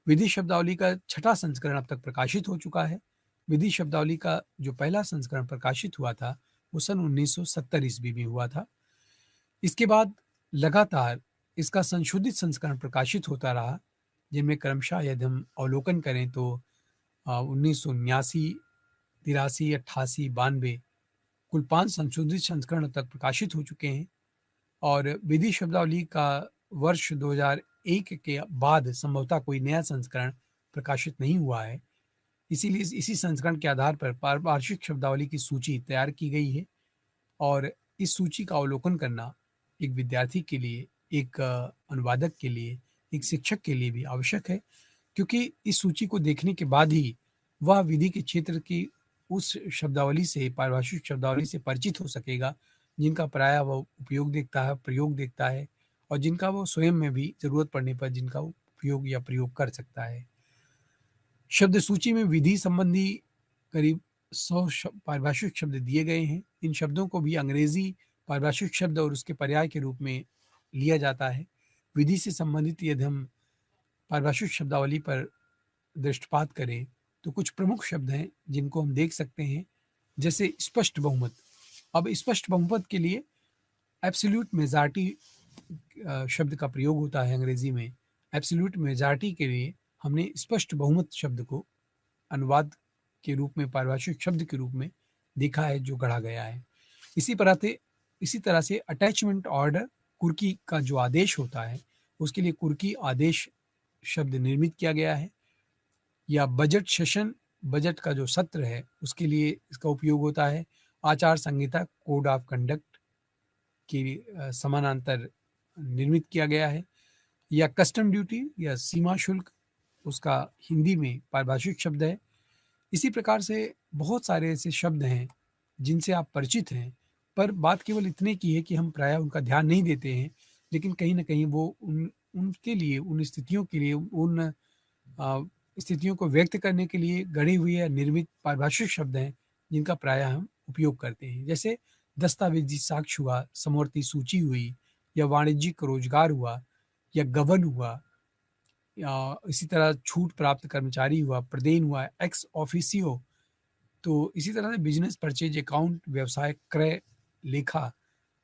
विधि शब्दावली का 6ठा संस्करण अब तक प्रकाशित हो चुका है। विधि शब्दावली का जो पहला संस्करण प्रकाशित हुआ था, वो सन 1970 ईस्वी में हुआ था। इसके बाद लगातार इसका संशोधित संस्करण प्रकाशित होता रहा, जिनमें क्रमशः यदि हम अवलोकन करें तो 1979, 83, 88, 92 कुल 5 संशोधित संस्करण अब तक प्रकाशित हो चुके हैं और विधि शब्दावली का वर्ष 2001 के बाद संभवतः कोई नया संस्करण प्रकाशित नहीं हुआ है। इसीलिए इसी संस्करण के आधार पर पारिभाषिक शब्दावली की सूची तैयार की गई है और इस सूची का अवलोकन करना एक विद्यार्थी के लिए, एक अनुवादक के लिए, एक शिक्षक के लिए भी आवश्यक है, क्योंकि इस सूची को देखने के बाद ही वह विधि के क्षेत्र की उस शब्दावली से, पारिभाषिक शब्दावली से परिचित हो सकेगा, जिनका प्रायः वो उपयोग देखता है, प्रयोग देखता है और जिनका वो स्वयं में भी ज़रूरत पड़ने पर जिनका उपयोग या प्रयोग कर सकता है। शब्द सूची में विधि संबंधी करीब 100 पारिभाषिक शब्द दिए गए हैं। इन शब्दों को भी अंग्रेजी पारिभाषिक शब्द और उसके पर्याय के रूप में लिया जाता है। विधि से संबंधित यदि हम पारिभाषिक शब्दावली पर दृष्टिपात करें, तो कुछ प्रमुख शब्द हैं जिनको हम देख सकते हैं, जैसे स्पष्ट बहुमत। अब स्पष्ट बहुमत के लिए एब्सोल्यूट मेजॉरिटी शब्द का प्रयोग होता है अंग्रेजी में। एब्सोल्यूट मेजॉरिटी के लिए हमने स्पष्ट बहुमत शब्द को अनुवाद के रूप में, पारिभाषिक शब्द के रूप में देखा है, जो गढ़ा गया है। इसी तरह से अटैचमेंट ऑर्डर, कुर्की का जो आदेश होता है, उसके लिए कुर्की आदेश शब्द निर्मित किया गया है। या बजट सेशन, बजट का जो सत्र है, उसके लिए इसका उपयोग होता है। आचार संहिता, कोड ऑफ कंडक्ट के समानांतर निर्मित किया गया है। या कस्टम ड्यूटी या सीमा शुल्क, उसका हिंदी में पारिभाषिक शब्द है। इसी प्रकार से बहुत सारे ऐसे शब्द हैं जिनसे आप परिचित हैं, पर बात केवल इतने की है कि हम प्रायः उनका ध्यान नहीं देते हैं, लेकिन कहीं न कहीं वो उनके लिए, उन स्थितियों के लिए, उन अ, स्थितियों को व्यक्त करने के लिए गढ़े हुए या निर्मित पारिभाषिक शब्द हैं, जिनका प्रायः हम उपयोग करते हैं। जैसे दस्तावेजी साक्ष्य हुआ, समवर्ती सूची हुई, या वाणिज्यिक रोजगार हुआ, या गबन हुआ, या इसी तरह छूट प्राप्त कर्मचारी हुआ, प्रदेन हुआ, एक्स ऑफिसियो। तो इसी तरह से बिजनेस परचेज अकाउंट, व्यवसाय क्रय, लेखा,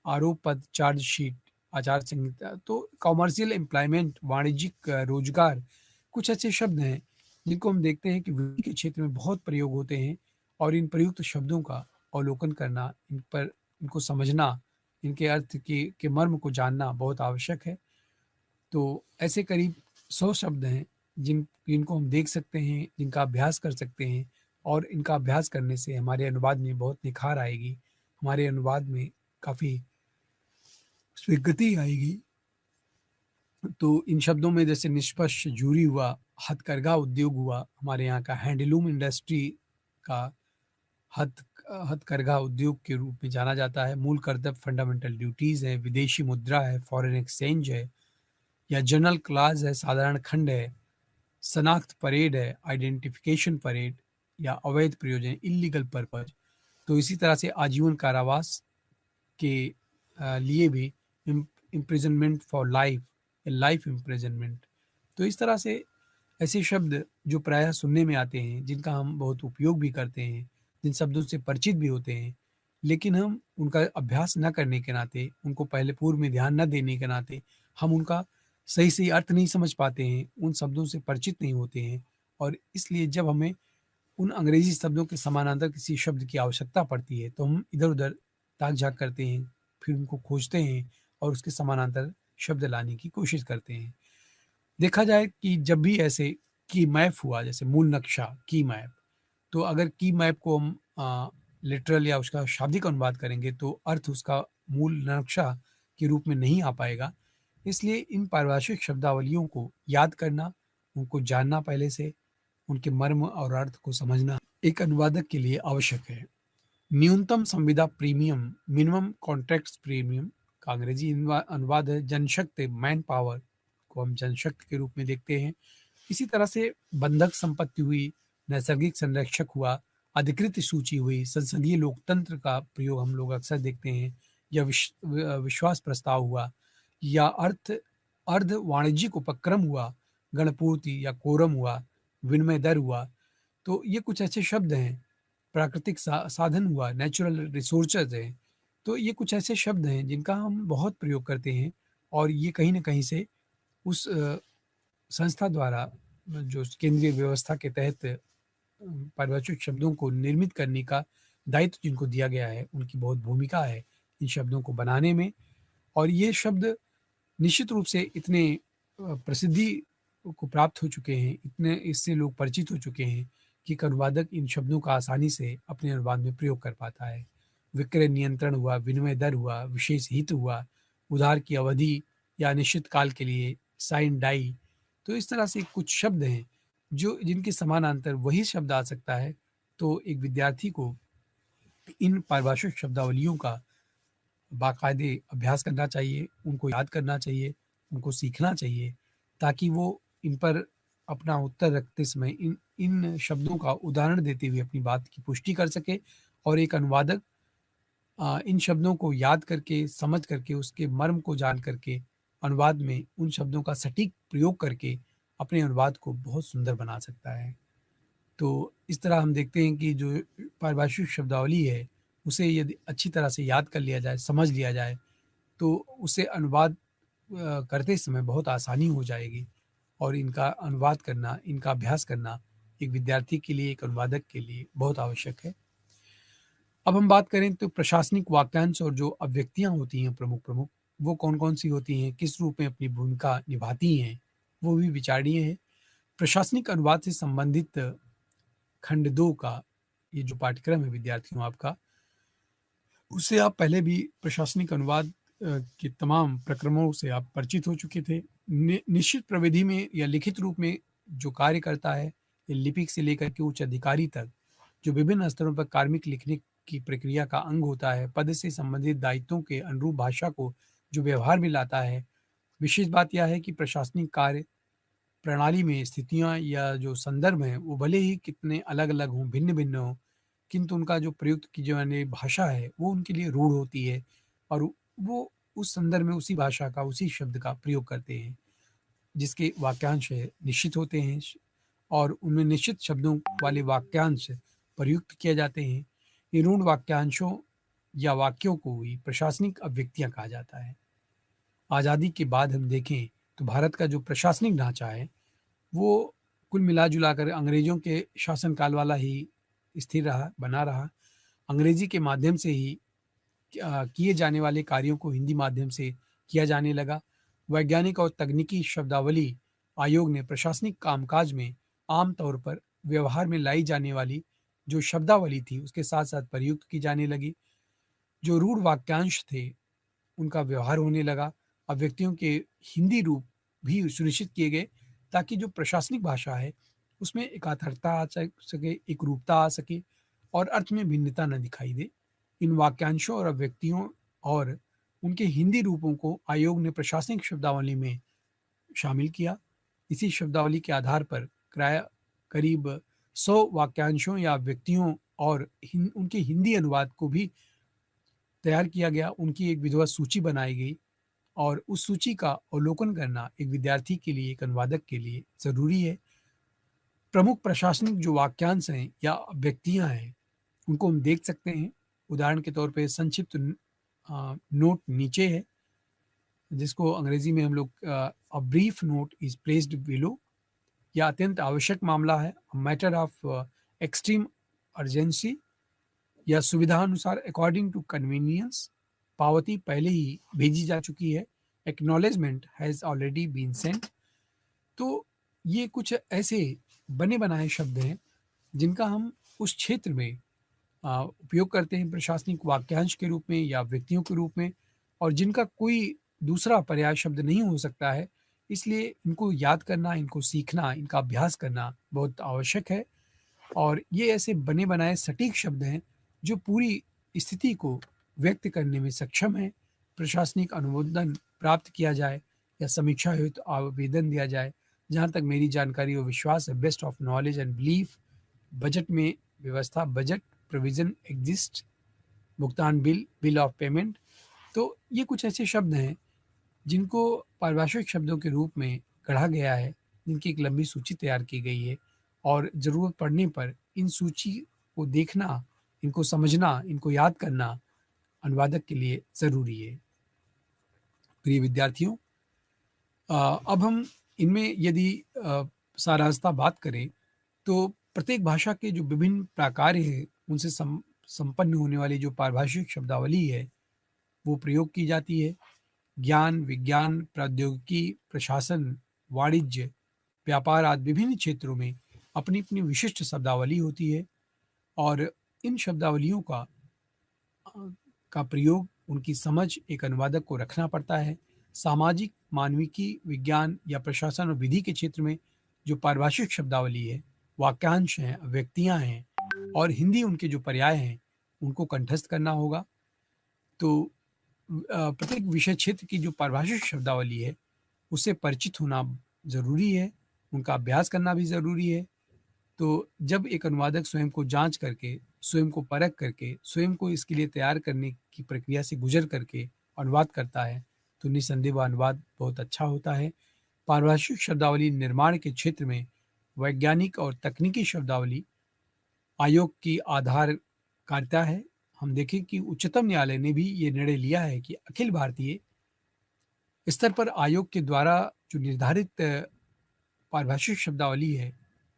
आरोप पत्र, चार्जशीट, आचार संहिता। तो कॉमर्शियल एम्प्लॉयमेंट, वाणिज्यिक रोजगार, कुछ ऐसे शब्द हैं जिनको हम देखते हैं कि विधि के क्षेत्र में बहुत प्रयोग होते हैं, और इन प्रयुक्त शब्दों का अवलोकन करना, इन पर, इनको समझना, इनके अर्थ के मर्म को जानना बहुत आवश्यक है। तो ऐसे करीब 100 शब्द हैं जिनको हम देख सकते हैं, जिनका अभ्यास कर सकते हैं, और इनका अभ्यास करने से हमारे अनुवाद में बहुत निखार आएगी, हमारे अनुवाद में काफ़ी स्वीकृति आएगी। तो इन शब्दों में जैसे निष्पक्ष जूरी हुआ, हथकरघा उद्योग हुआ, हमारे यहाँ का हैंडलूम इंडस्ट्री का हथकरघा उद्योग के रूप में जाना जाता है। मूल कर्तव्य फंडामेंटल ड्यूटीज़ है, विदेशी मुद्रा है, फॉरेन एक्सचेंज है, या जनरल क्लास है, साधारण खंड है, शनाख्त परेड है, आइडेंटिफिकेशन परेड, या अवैध प्रयोजन, इलीगल पर्पज। तो इसी तरह से आजीवन कारावास के लिए भी imprisonment for life, life imprisonment. तो इस तरह से ऐसे शब्द जो प्रायः सुनने में आते हैं, जिनका हम बहुत उपयोग भी करते हैं, जिन शब्दों से परिचित भी होते हैं, लेकिन हम उनका अभ्यास न करने के नाते, उनको पहले पूर्व में ध्यान न देने के नाते, हम उनका सही सही अर्थ नहीं समझ पाते हैं, उन शब्दों से परिचित नहीं होते हैं। और इसलिए जब हमें उन अंग्रेजी शब्दों के समानांतर किसी शब्द की आवश्यकता पड़ती है, तो हम इधर-उधर ताक-झाँक करते हैं, फिर उनको खोजते हैं और उसके समानांतर शब्द लाने की कोशिश करते हैं। देखा जाए कि जब भी ऐसे की मैप हुआ, जैसे मूल नक्शा, की मैप, तो अगर की मैप को हम लिटरल या उसका शाब्दिक अनुवाद करेंगे, तो अर्थ उसका मूल नक्शा के रूप में नहीं आ पाएगा। इसलिए इन पारिभाषिक शब्दावलियों को याद करना, उनको जानना पहले से, उनके मर्म और अर्थ को समझना एक अनुवादक के लिए आवश्यक है। न्यूनतम संविदा प्रीमियम, मिनिमम कॉन्ट्रैक्ट्स प्रीमियम का अंग्रेजी अनुवाद है जनशक्ति, मैन पावर को हम जनशक्ति के रूप में देखते हैं। इसी तरह से बंधक संपत्ति हुई, नैसर्गिक संरक्षक हुआ, अधिकृत सूची हुई, संसदीय लोकतंत्र का प्रयोग हम लोग अक्सर देखते हैं, या विश्वास प्रस्ताव हुआ, या अर्ध वाणिज्यिक उपक्रम हुआ, गणपूर्ति या कोरम हुआ, विनिमय दर हुआ। तो ये कुछ ऐसे शब्द हैं। प्राकृतिक साधन हुआ, नेचुरल रिसोर्सेज हैं। तो ये कुछ ऐसे शब्द हैं जिनका हम बहुत प्रयोग करते हैं, और ये कहीं न कहीं से उस संस्था द्वारा, जो केंद्रीय व्यवस्था के तहत पारिभाषिक शब्दों को निर्मित करने का दायित्व जिनको दिया गया है, उनकी बहुत भूमिका है इन शब्दों को बनाने में। और ये शब्द निश्चित रूप से इतने प्रसिद्धि को प्राप्त हो चुके हैं, इतने इससे लोग परिचित हो चुके हैं कि एक अनुवादक इन शब्दों का आसानी से अपने अनुवाद में प्रयोग कर पाता है। विक्रय नियंत्रण हुआ, विनिमय दर हुआ, विशेष हित हुआ, उधार की अवधि या अनिश्चित काल के लिए, साइन डाई। तो इस तरह से कुछ शब्द हैं जो जिनके समानांतर वही शब्द आ सकता है। तो एक विद्यार्थी को इन पारिभाषिक शब्दावलियों का बाकायदे अभ्यास करना चाहिए, उनको याद करना चाहिए, उनको सीखना चाहिए, ताकि वो इन पर अपना उत्तर रखते समय, इन इन शब्दों का उदाहरण देते हुए अपनी बात की पुष्टि कर सके और एक अनुवादक इन शब्दों को याद करके, समझ करके, उसके मर्म को जान करके, अनुवाद में उन शब्दों का सटीक प्रयोग करके अपने अनुवाद को बहुत सुंदर बना सकता है। तो इस तरह हम देखते हैं कि जो पारिभाषिक शब्दावली है, उसे यदि अच्छी तरह से याद कर लिया जाए, समझ लिया जाए, तो उसे अनुवाद करते समय बहुत आसानी हो जाएगी और इनका अनुवाद करना, इनका अभ्यास करना एक विद्यार्थी के लिए, एक अनुवादक के लिए बहुत आवश्यक है। अब हम बात करें तो प्रशासनिक वाक्यांश और जो अभिव्यक्तियाँ होती हैं प्रमुख-प्रमुख, वो कौन-कौन सी होती हैं, किस रूप में अपनी भूमिका निभाती हैं, वो भी विचारणीय है। प्रशासनिक अनुवाद से संबंधित खंड 2 का ये जो पाठ्यक्रम है विद्यार्थियों आपका, उससे आप पहले भी प्रशासनिक अनुवाद के तमाम प्रक्रमों से आप परिचित हो चुके थे। निश्चित प्रविधि में या लिखित रूप में जो कार्य करता है, ये लिपिक से लेकर के उच्च अधिकारी तक, जो विभिन्न स्तरों पर कार्मिक लिखने की प्रक्रिया का अंग होता है, पद से संबंधित दायित्वों के अनुरूप भाषा को जो व्यवहार में लाता है। विशेष बात यह है कि प्रशासनिक कार्य प्रणाली में स्थितियाँ या जो संदर्भ हैं, वो भले ही कितने अलग-अलग हों, भिन्न-भिन्न हों, किंतु उनका जो प्रयुक्त की जाने भाषा है, वो उनके लिए रूढ़ होती है और वो उस संदर्भ में उसी भाषा का, उसी शब्द का प्रयोग करते हैं, जिसके वाक्यांश निश्चित होते हैं और उनमें निश्चित शब्दों वाले वाक्यांश प्रयुक्त किए जाते हैं। ये रूढ़ वाक्यांशों या वाक्यों को ही प्रशासनिक अभिव्यक्तियाँ कहा जाता है। आज़ादी के बाद हम देखें, तो भारत का जो प्रशासनिक ढाँचा है, वो कुल मिला-जुला कर अंग्रेज़ों के शासनकाल वाला ही स्थिर रहा, बना रहा। अंग्रेज़ी के माध्यम से ही किए जाने वाले कार्यों को हिंदी माध्यम से किया जाने लगा। वैज्ञानिक और तकनीकी शब्दावली आयोग ने प्रशासनिक कामकाज में आम तौर पर व्यवहार में लाई जाने वाली जो शब्दावली थी, उसके साथ-साथ प्रयुक्त की जाने लगी। जो रूढ़ वाक्यांश थे, उनका व्यवहार होने लगा। अब व्यक्तियों के हिंदी रूप भी सुनिश्चित किए गए ताकि जो प्रशासनिक भाषा है, उसमें एकाग्रता आ सके, एकरूपता आ सके और अर्थ में भिन्नता न दिखाई दे। इन वाक्यांशों और अभिव्यक्तियों और उनके हिंदी रूपों को आयोग ने प्रशासनिक शब्दावली में शामिल किया। इसी शब्दावली के आधार पर करीब 100 वाक्यांशों या अभिव्यक्तियों और उनके हिंदी अनुवाद को भी तैयार किया गया। उनकी एक विधिवत सूची बनाई गई और उस सूची का अवलोकन करना एक विद्यार्थी के लिए, एक अनुवादक के लिए ज़रूरी है। प्रमुख प्रशासनिक जो वाक्यांश हैं या अभिव्यक्तियाँ हैं, उनको हम देख सकते हैं। उदाहरण के तौर पे संक्षिप्त नोट नीचे है, जिसको अंग्रेजी में हम लोग a brief note is placed below. यह अत्यंत आवश्यक मामला है, मैटर ऑफ एक्सट्रीम अर्जेंसी या सुविधानुसार अकॉर्डिंग टू कन्वीनियंस। पावती पहले ही भेजी जा चुकी है। Acknowledgement has already been sent. तो ये कुछ ऐसे बने बनाए शब्द हैं जिनका हम उस क्षेत्र में उपयोग करते हैं प्रशासनिक वाक्यांश के रूप में या व्यक्तियों के रूप में और जिनका कोई दूसरा पर्याय शब्द नहीं हो सकता है। इसलिए इनको याद करना, इनको सीखना, इनका अभ्यास करना बहुत आवश्यक है और ये ऐसे बने बनाए सटीक शब्द हैं जो पूरी स्थिति को व्यक्त करने में सक्षम है। प्रशासनिक अनुमोदन प्राप्त किया जाए या समीक्षा हेतु आवेदन दिया जाए। जहाँ तक मेरी जानकारी और विश्वास है, best of knowledge and belief, budget में व्यवस्था, बजट प्रोविज़न एग्जिस्ट, भुगतान बिल, बिल ऑफ पेमेंट। तो ये कुछ ऐसे शब्द हैं जिनको पारिभाषिक शब्दों के रूप में गढ़ा गया है, जिनकी एक लंबी सूची तैयार की गई है और ज़रूरत पड़ने पर इन सूची को देखना, इनको समझना, इनको याद करना अनुवादक के लिए ज़रूरी है। प्रिय विद्यार्थियों, अब हम इनमें यदि सारांशतः बात करें, तो प्रत्येक भाषा के जो विभिन्न प्रकार हैं, उनसे संपन्न होने वाली जो पारिभाषिक शब्दावली है, वो प्रयोग की जाती है। ज्ञान, विज्ञान, प्रौद्योगिकी, प्रशासन, वाणिज्य, व्यापार आदि विभिन्न क्षेत्रों में अपनी-अपनी विशिष्ट शब्दावली होती है और इन शब्दावलियों का प्रयोग, उनकी समझ एक अनुवादक को रखना पड़ता है। सामाजिक, मानविकी, विज्ञान या प्रशासन और विधि के क्षेत्र में जो पारिभाषिक शब्दावली है, वाक्यांश हैं, अभिव्यक्तियाँ हैं और हिंदी उनके जो पर्याय हैं, उनको कंठस्थ करना होगा। तो प्रत्येक विषय क्षेत्र की जो पारिभाषिक शब्दावली है, उससे परिचित होना ज़रूरी है, उनका अभ्यास करना भी ज़रूरी है तो जब एक अनुवादक स्वयं को जाँच करके, स्वयं को परख करके, स्वयं को इसके लिए तैयार करने की प्रक्रिया से गुज़र करके अनुवाद करता है, तो निस्संदेह वह अनुवाद बहुत अच्छा होता है। पारिभाषिक शब्दावली निर्माण के क्षेत्र में वैज्ञानिक और तकनीकी शब्दावली आयोग की आधारकारिता है। हम देखें कि उच्चतम न्यायालय ने भी ये निर्णय लिया है कि अखिल भारतीय स्तर पर आयोग के द्वारा जो निर्धारित पारिभाषिक शब्दावली है,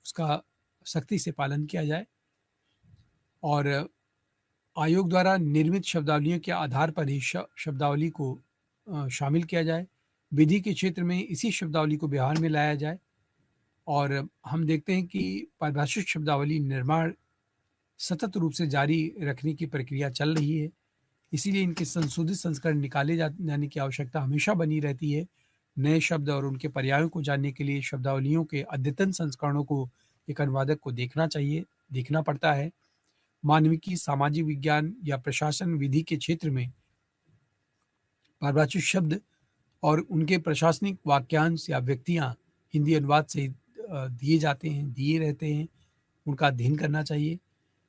उसका सख्ती से पालन किया जाए और आयोग द्वारा निर्मित शब्दावलियों के आधार पर ही शब्दावली को शामिल किया जाए। विधि के क्षेत्र में इसी शब्दावली को व्यवहार में लाया जाए और हम देखते हैं कि पारिभाषिक शब्दावली निर्माण सतत रूप से जारी रखने की प्रक्रिया चल रही है। इसीलिए इनके संशोधित संस्करण निकाले जाने की आवश्यकता हमेशा बनी रहती है। नए शब्द और उनके पर्यायों को जानने के लिए शब्दावलियों के अद्यतन संस्करणों को एक अनुवादक को देखना पड़ता है। मानविकी, सामाजिक विज्ञान या प्रशासन विधि के क्षेत्र में पारिभाषिक शब्द और उनके प्रशासनिक वाक्यांश या व्यक्तियाँ हिंदी अनुवाद से दिए रहते हैं, उनका अध्ययन करना चाहिए।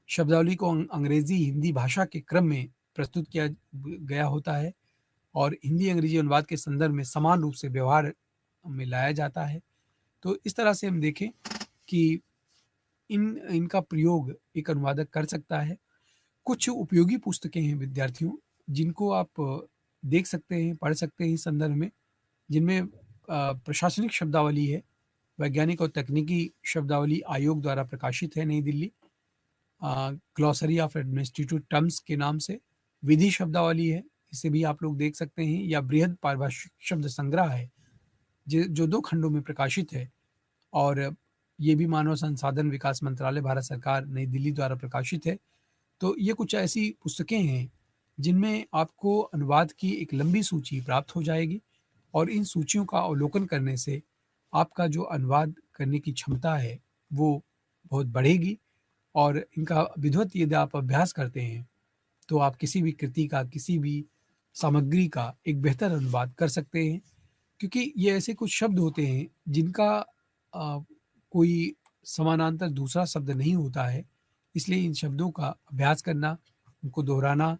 शब्दावली को अंग्रेजी हिंदी भाषा के क्रम में प्रस्तुत किया गया होता है और हिंदी अंग्रेजी अनुवाद के संदर्भ में समान रूप से व्यवहार में लाया जाता है। तो इस तरह से हम देखें कि इनका प्रयोग एक अनुवादक कर सकता है। कुछ उपयोगी पुस्तकें हैं विद्यार्थियों, जिनको आप देख सकते हैं, पढ़ सकते हैं इस संदर्भ में, जिनमें प्रशासनिक शब्दावली है, वैज्ञानिक और तकनीकी शब्दावली आयोग द्वारा प्रकाशित है नई Delhi, glossary of administrative terms के नाम से। विधि शब्दावली है, इसे भी आप लोग देख सकते हैं, या बृहद पारिभाषिक शब्द संग्रह है जो 2 खंडों में प्रकाशित है और ये भी मानव संसाधन विकास मंत्रालय, भारत सरकार, नई दिल्ली द्वारा प्रकाशित है। तो ये कुछ ऐसी पुस्तकें हैं जिनमें आपको अनुवाद की एक लंबी सूची प्राप्त हो जाएगी और इन सूचियों का अवलोकन करने से आपका जो अनुवाद करने की क्षमता है वो बहुत बढ़ेगी और इनका विधिवत यदि आप अभ्यास करते हैं तो आप किसी भी कृति का, किसी भी सामग्री का एक बेहतर अनुवाद कर सकते हैं, क्योंकि ये ऐसे कुछ शब्द होते हैं जिनका कोई समानांतर दूसरा शब्द नहीं होता है। इसलिए इन शब्दों का अभ्यास करना, उनको दोहराना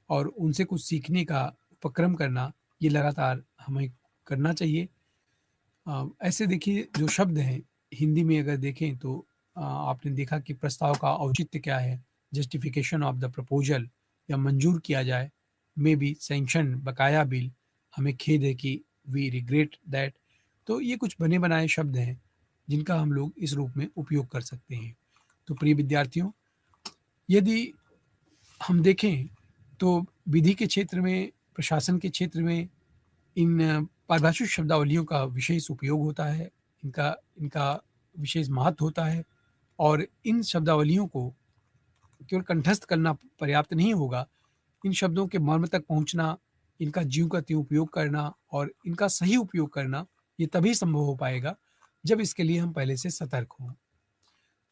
और उनसे कुछ सीखने का उपक्रम करना, ये लगातार हमें करना चाहिए। ऐसे देखिए जो शब्द हैं हिंदी में अगर देखें तो आपने देखा कि प्रस्ताव का औचित्य क्या है, जस्टिफिकेशन ऑफ द प्रपोजल, या मंजूर किया जाए, मे बी सैंक्शन, बकाया बिल, हमें खेद है कि, वी रिग्रेट दैट। तो ये कुछ बने बनाए शब्द हैं जिनका हम लोग इस रूप में उपयोग कर सकते हैं। तो प्रिय विद्यार्थियों, यदि हम देखें तो विधि के क्षेत्र में, प्रशासन के क्षेत्र में इन पारिभाषिक शब्दावलियों का विशेष उपयोग होता है, इनका इनका विशेष महत्व होता है और इन शब्दावलियों को केवल कंठस्थ करना पर्याप्त नहीं होगा। इन शब्दों के मर्म तक पहुँचना, इनका ज्यों का त्यों उपयोग करना और इनका सही उपयोग करना, ये तभी संभव हो पाएगा जब इसके लिए हम पहले से सतर्क हों।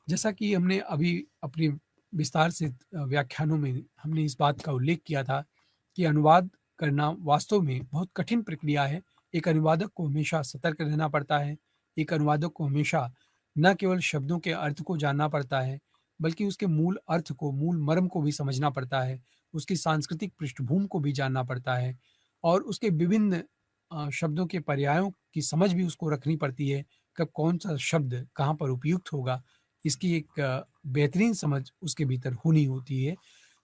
जैसा कि हमने अभी अपनी विस्तार से व्याख्यानों में हमने इस बात का उल्लेख किया था कि अनुवाद करना वास्तव में बहुत कठिन प्रक्रिया है। एक अनुवादक को हमेशा सतर्क रहना पड़ता है। एक अनुवादक को हमेशा न केवल शब्दों के अर्थ को जानना पड़ता है, बल्कि उसके मूल अर्थ को, मूल मर्म को भी समझना पड़ता है। उसकी सांस्कृतिक पृष्ठभूमि को भी जानना पड़ता है और उसके विभिन्न शब्दों के पर्यायों की समझ भी उसको रखनी पड़ती है। कब कौन-सा शब्द कहाँ पर उपयुक्त होगा, इसकी एक बेहतरीन समझ उसके भीतर होनी होती है।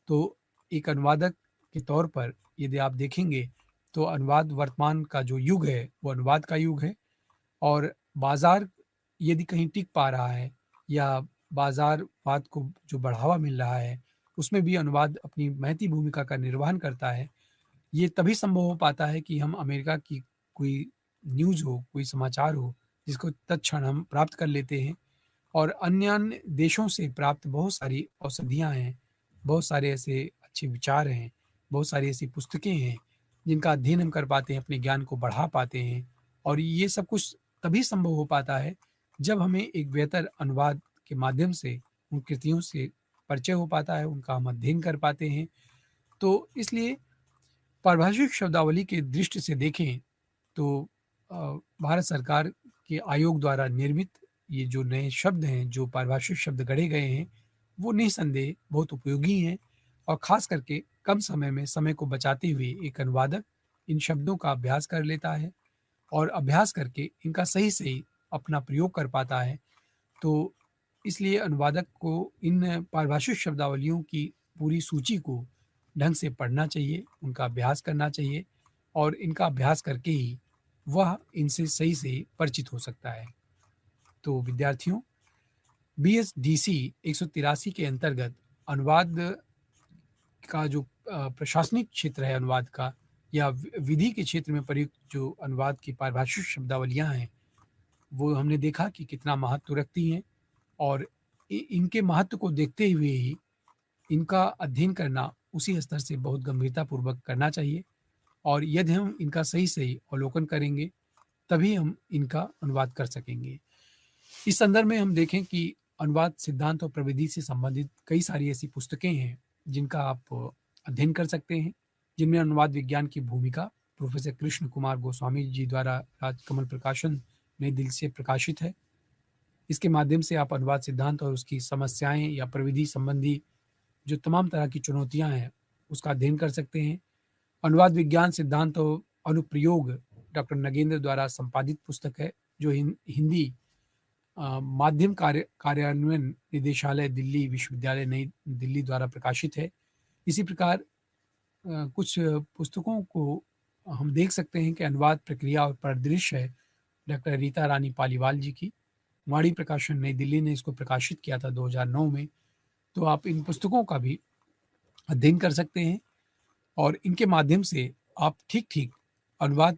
तो एक अनुवादक के तौर पर यदि आप देखेंगे तो अनुवाद वर्तमान का जो युग है वो अनुवाद का युग है और बाज़ार यदि कहीं टिक पा रहा है या बाज़ारवाद को जो बढ़ावा मिल रहा है, उसमें भी अनुवाद अपनी महती भूमिका का निर्वहन करता है। ये तभी संभव हो पाता है कि हम अमेरिका की कोई न्यूज़ हो, कोई समाचार हो, जिसको तत्क्षण हम प्राप्त कर लेते हैं और अन्य देशों से प्राप्त बहुत सारी औषधियाँ हैं, बहुत सारे ऐसे अच्छे विचार हैं, बहुत सारी ऐसी पुस्तकें हैं, जिनका अध्ययन हम कर पाते हैं, अपने ज्ञान को बढ़ा पाते हैं और ये सब कुछ तभी संभव हो पाता है, जब हमें एक बेहतर अनुवाद के माध्यम से उन कृतियों से परिचय हो पाता है, उनका हम अध्ययन कर पाते हैं। तो इसलिए पारिभाषिक शब्दावली की दृष्टि से देखें तो भारत सरकार के आयोग द्वारा निर्मित ये जो नए शब्द हैं, जो पारिभाषिक शब्द गढ़े गए हैं, वो निःसंदेह बहुत उपयोगी हैं और ख़ास करके कम समय में समय को बचाते हुए एक अनुवादक इन शब्दों का अभ्यास कर लेता है और अभ्यास करके इनका सही-सही अपना प्रयोग कर पाता है। तो इसलिए अनुवादक को इन पारिभाषिक शब्दावलियों की पूरी सूची को ढंग से पढ़ना चाहिए, उनका अभ्यास करना चाहिए और इनका अभ्यास करके ही वह इनसे सही से परिचित हो सकता है। तो विद्यार्थियों, बीएसडीसी 183 के अंतर्गत अनुवाद का जो प्रशासनिक क्षेत्र है अनुवाद का या विधि के क्षेत्र में प्रयुक्त जो अनुवाद की पारिभाषिक शब्दावलियाँ हैं, वो हमने देखा कि कितना महत्व रखती हैं और इनके महत्व को देखते हुए ही इनका अध्ययन करना उसी स्तर से बहुत गंभीरतापूर्वक करना चाहिए और यदि हम इनका सही-सही अवलोकन करेंगे, तभी हम इनका अनुवाद कर सकेंगे। इस संदर्भ में हम देखें कि अनुवाद सिद्धांत और प्रविधि से संबंधित कई सारी ऐसी पुस्तकें हैं, जिनका आप अध्ययन कर सकते हैं, जिनमें अनुवाद विज्ञान की भूमिका प्रोफेसर कृष्ण कुमार गोस्वामी जी द्वारा राजकमल प्रकाशन, नई दिल्ली से प्रकाशित है। इसके माध्यम से आप अनुवाद सिद्धांत और उसकी समस्याएँ या प्रविधि संबंधी जो तमाम तरह की चुनौतियाँ हैं, उसका अध्ययन कर सकते हैं। अनुवाद विज्ञान सिद्धांत और अनुप्रयोग डॉक्टर नगेंद्र द्वारा संपादित पुस्तक है, जो हिंदी माध्यम कार्यान्वयन निदेशालय दिल्ली विश्वविद्यालय नई दिल्ली द्वारा प्रकाशित है। इसी प्रकार कुछ पुस्तकों को हम देख सकते हैं कि अनुवाद प्रक्रिया और परिदृश्य है, डॉक्टर रीता रानी पालीवाल जी की। वाणी प्रकाशन नई दिल्ली ने इसको प्रकाशित किया था 2009 में। तो आप इन पुस्तकों का भी अध्ययन कर सकते हैं और इनके माध्यम से आप ठीक-ठीक अनुवाद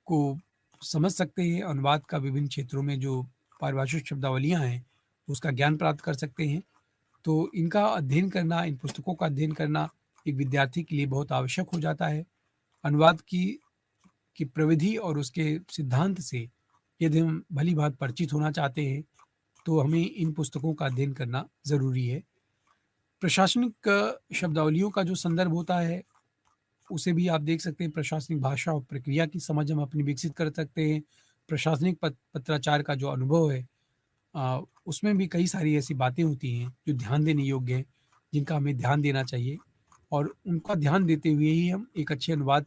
को समझ सकते हैं। अनुवाद का विभिन्न क्षेत्रों में जो पारिभाषिक शब्दावलियाँ हैं, उसका ज्ञान प्राप्त कर सकते हैं। तो इनका अध्ययन करना, इन पुस्तकों का अध्ययन करना एक विद्यार्थी के लिए बहुत आवश्यक हो जाता है। अनुवाद की प्रविधि और उसके सिद्धांत से यदि हम भली-भाँति परिचित होना चाहते हैं, तो हमें इन पुस्तकों का अध्ययन करना ज़रूरी है। प्रशासनिक शब्दावलियों का जो संदर्भ होता है, उसे भी आप देख सकते हैं। प्रशासनिक भाषा और प्रक्रिया की समझ हम अपनी विकसित कर सकते हैं। प्रशासनिक पत्राचार का जो अनुभव है, उसमें भी कई सारी ऐसी बातें होती हैं जो ध्यान देने योग्य हैं, जिनका हमें ध्यान देना चाहिए और उनका ध्यान देते हुए ही हम एक अच्छे अनुवाद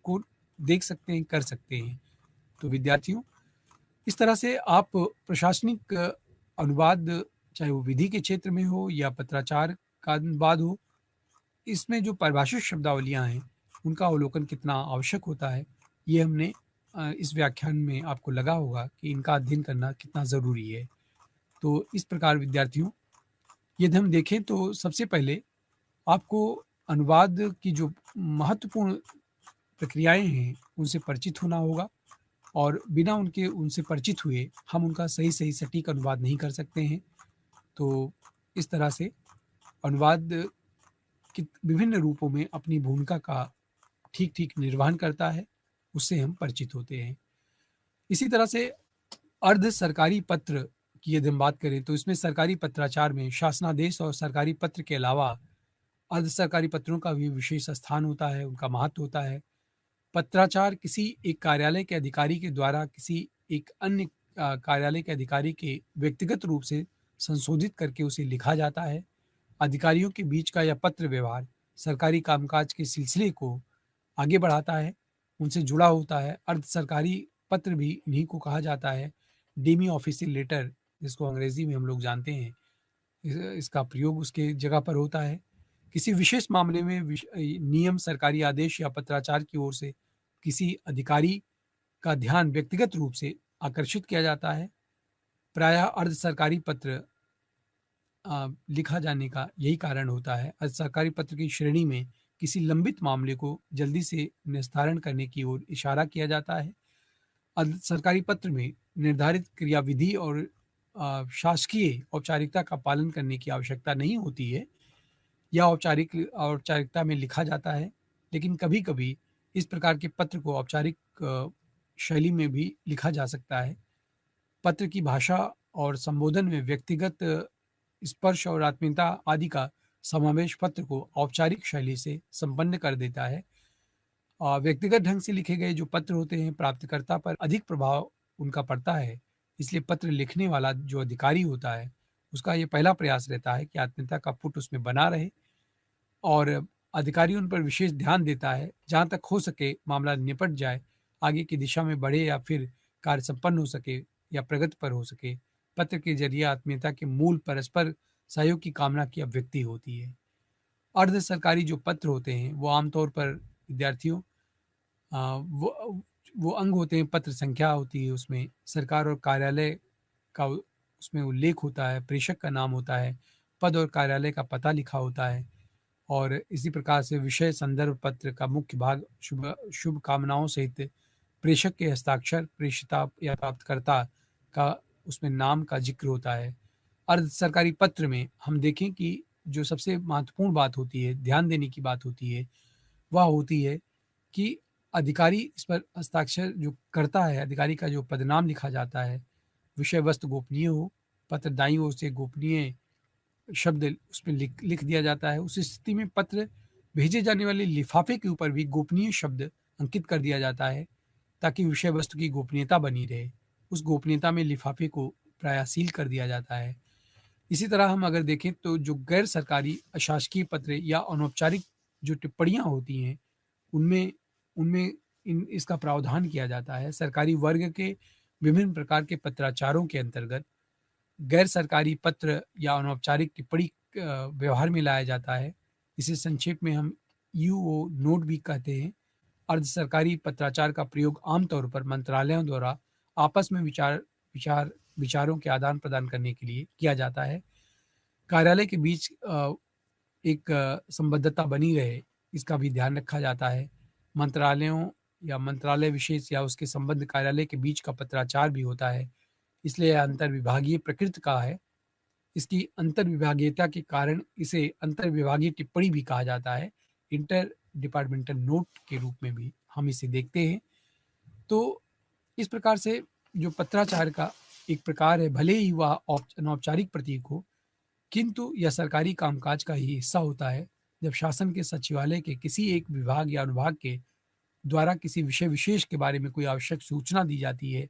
को देख सकते हैं, कर सकते हैं। तो विद्यार्थियों, इस तरह से आप प्रशासनिक अनुवाद, चाहे वो विधि के क्षेत्र में हो या पत्राचार का अनुवाद हो, इसमें जो परिभाषित शब्दावलियाँ हैं, उनका अवलोकन कितना आवश्यक होता है, ये हमने इस व्याख्यान में आपको लगा होगा कि इनका अध्ययन करना कितना ज़रूरी है। तो इस प्रकार विद्यार्थियों, यदि हम देखें तो सबसे पहले आपको अनुवाद की जो महत्वपूर्ण प्रक्रियाएँ हैं, उनसे परिचित होना होगा और बिना उनसे परिचित हुए हम उनका सही-सही सटीक अनुवाद नहीं कर सकते हैं। तो इस तरह से अनुवाद कि विभिन्न रूपों में अपनी भूमिका का ठीक-ठीक निर्वहन करता है, उससे हम परिचित होते हैं। इसी तरह से अर्ध सरकारी पत्र की यदि हम बात करें, तो इसमें सरकारी पत्राचार में शासनादेश और सरकारी पत्र के अलावा अर्ध सरकारी पत्रों का भी विशेष स्थान होता है, उनका महत्व होता है। पत्राचार किसी एक कार्यालय के अधिकारी के द्वारा किसी एक अन्य कार्यालय के अधिकारी के व्यक्तिगत रूप से संशोधित करके उसे लिखा जाता है। अधिकारियों के बीच का यह पत्र व्यवहार सरकारी कामकाज के सिलसिले को आगे बढ़ाता है, उनसे जुड़ा होता है। अर्ध सरकारी पत्र भी इन्हीं को कहा जाता है। डेमी ऑफिशियल लेटर, जिसको अंग्रेजी में हम लोग जानते हैं, इसका प्रयोग उसके जगह पर होता है। किसी विशेष मामले में नियम, सरकारी आदेश या पत्राचार की ओर से किसी अधिकारी का ध्यान व्यक्तिगत रूप से आकर्षित किया जाता है। प्रायः अर्ध सरकारी पत्र लिखा जाने का यही कारण होता है। सरकारी पत्र की श्रेणी में किसी लंबित मामले को जल्दी से निस्तारण करने की ओर इशारा किया जाता है। सरकारी पत्र में निर्धारित क्रियाविधि और शासकीय औपचारिकता का पालन करने की आवश्यकता नहीं होती है या औपचारिकता में लिखा जाता है, लेकिन कभी-कभी इस प्रकार के पत्र को औपचारिक शैली में भी लिखा जा सकता है। पत्र की भाषा और संबोधन में व्यक्तिगत स्पर्श और आत्मीयता आदि का समावेश पत्र को औपचारिक शैली से संपन्न कर देता है। व्यक्तिगत ढंग से लिखे गए जो पत्र होते हैं, प्राप्तकर्ता पर अधिक प्रभाव उनका पड़ता है, इसलिए पत्र लिखने वाला जो अधिकारी होता है, उसका ये पहला प्रयास रहता है कि आत्मीयता का पुट उसमें बना रहे और अधिकारी उन पर विशेष ध्यान देता है, जहाँ तक हो सके मामला निपट जाए, आगे की दिशा में बढ़े या फिर कार्य संपन्न हो सके या प्रगति पर हो सके। पत्र के ज़रिए आत्मीयता के मूल परस्पर सहयोग की कामना की अभिव्यक्ति होती है। अर्ध सरकारी जो पत्र होते हैं, वो आमतौर पर विद्यार्थियों वो अंग होते हैं, पत्र संख्या होती है उसमें, सरकार और कार्यालय का उसमें उल्लेख होता है, प्रेषक का नाम होता है, पद और कार्यालय का पता लिखा होता है और इसी प्रकार से विषय संदर्भ पत्र का मुख्य भाग शुभ शुभ कामनाओं सहित प्रेषक के हस्ताक्षर, प्रेषिता या प्राप्तकर्ता का उसमें नाम का जिक्र होता है। अर्ध सरकारी पत्र में हम देखें कि जो सबसे महत्वपूर्ण बात होती है, ध्यान देने की बात होती है, वह होती है कि अधिकारी इस पर हस्ताक्षर जो करता है, अधिकारी का जो पदनाम लिखा जाता है, विषय वस्तु गोपनीय हो, पत्र दाईं ओर से गोपनीय शब्द उसमें लिख लिख दिया जाता है। उस स्थिति में पत्र भेजे जाने वाले लिफाफे के ऊपर भी गोपनीय शब्द अंकित कर दिया जाता है, ताकि विषय वस्तु की गोपनीयता बनी रहे। उस गोपनीयता में लिफाफे को प्रायः सील कर दिया जाता है। इसी तरह हम अगर देखें तो जो गैर सरकारी अशासकीय पत्र या अनौपचारिक जो टिप्पणियाँ होती हैं, उनमें उनमें इन इसका प्रावधान किया जाता है। सरकारी वर्ग के विभिन्न प्रकार के पत्राचारों के अंतर्गत गैर सरकारी पत्र या अनौपचारिक टिप्पणी व्यवहार में लाया जाता है। इसे संक्षेप में हम यूओ नोट भी कहते हैं। अर्ध सरकारी पत्राचार का प्रयोग आमतौर पर मंत्रालयों द्वारा आपस में विचारों के आदान प्रदान करने के लिए किया जाता है। कार्यालय के बीच एक संबद्धता बनी रहे, इसका भी ध्यान रखा जाता है। मंत्रालयों या मंत्रालय विशेष या उसके संबद्ध कार्यालय के बीच का पत्राचार भी होता है, इसलिए यह अंतर्विभागीय प्रकृति का है। इसकी अंतर्विभागीयता के कारण इसे अंतर्विभागीय टिप्पणी भी कहा जाता है। इंटर डिपार्टमेंटल नोट के रूप में भी हम इसे देखते हैं। तो इस प्रकार से जो पत्राचार का एक प्रकार है, भले ही वह अनौपचारिक प्रतीक हो, किंतु यह सरकारी कामकाज का ही हिस्सा होता है। जब शासन के सचिवालय के किसी एक विभाग या अनुभाग के द्वारा किसी विषय विशेष के बारे में कोई आवश्यक सूचना दी जाती है,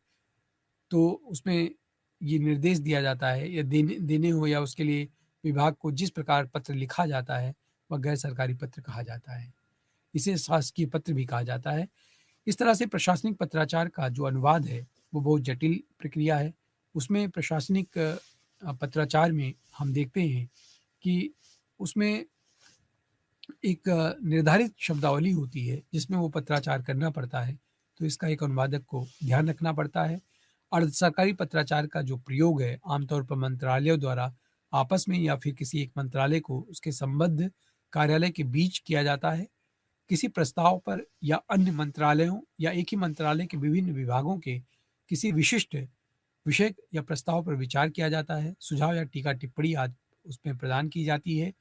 तो उसमें ये निर्देश दिया जाता है या देने देने हो या उसके लिए विभाग को जिस प्रकार पत्र लिखा जाता है, वह गैर सरकारी पत्र कहा जाता है। इसे शासकीय पत्र भी कहा जाता है। इस तरह से प्रशासनिक पत्राचार का जो अनुवाद है, वो बहुत जटिल प्रक्रिया है। उसमें प्रशासनिक पत्राचार में हम देखते हैं कि उसमें एक निर्धारित शब्दावली होती है, जिसमें वो पत्राचार करना पड़ता है, तो इसका एक अनुवादक को ध्यान रखना पड़ता है। अर्ध सरकारी पत्राचार का जो प्रयोग है, आमतौर पर मंत्रालयों द्वारा आपस में या फिर किसी एक मंत्रालय को उसके संबद्ध कार्यालय के बीच किया जाता है। किसी प्रस्ताव पर या अन्य मंत्रालयों या एक ही मंत्रालय के विभिन्न विभागों के किसी विशिष्ट विषय या प्रस्ताव पर विचार किया जाता है। सुझाव या टीका टिप्पणी आदि उसमें प्रदान की जाती है।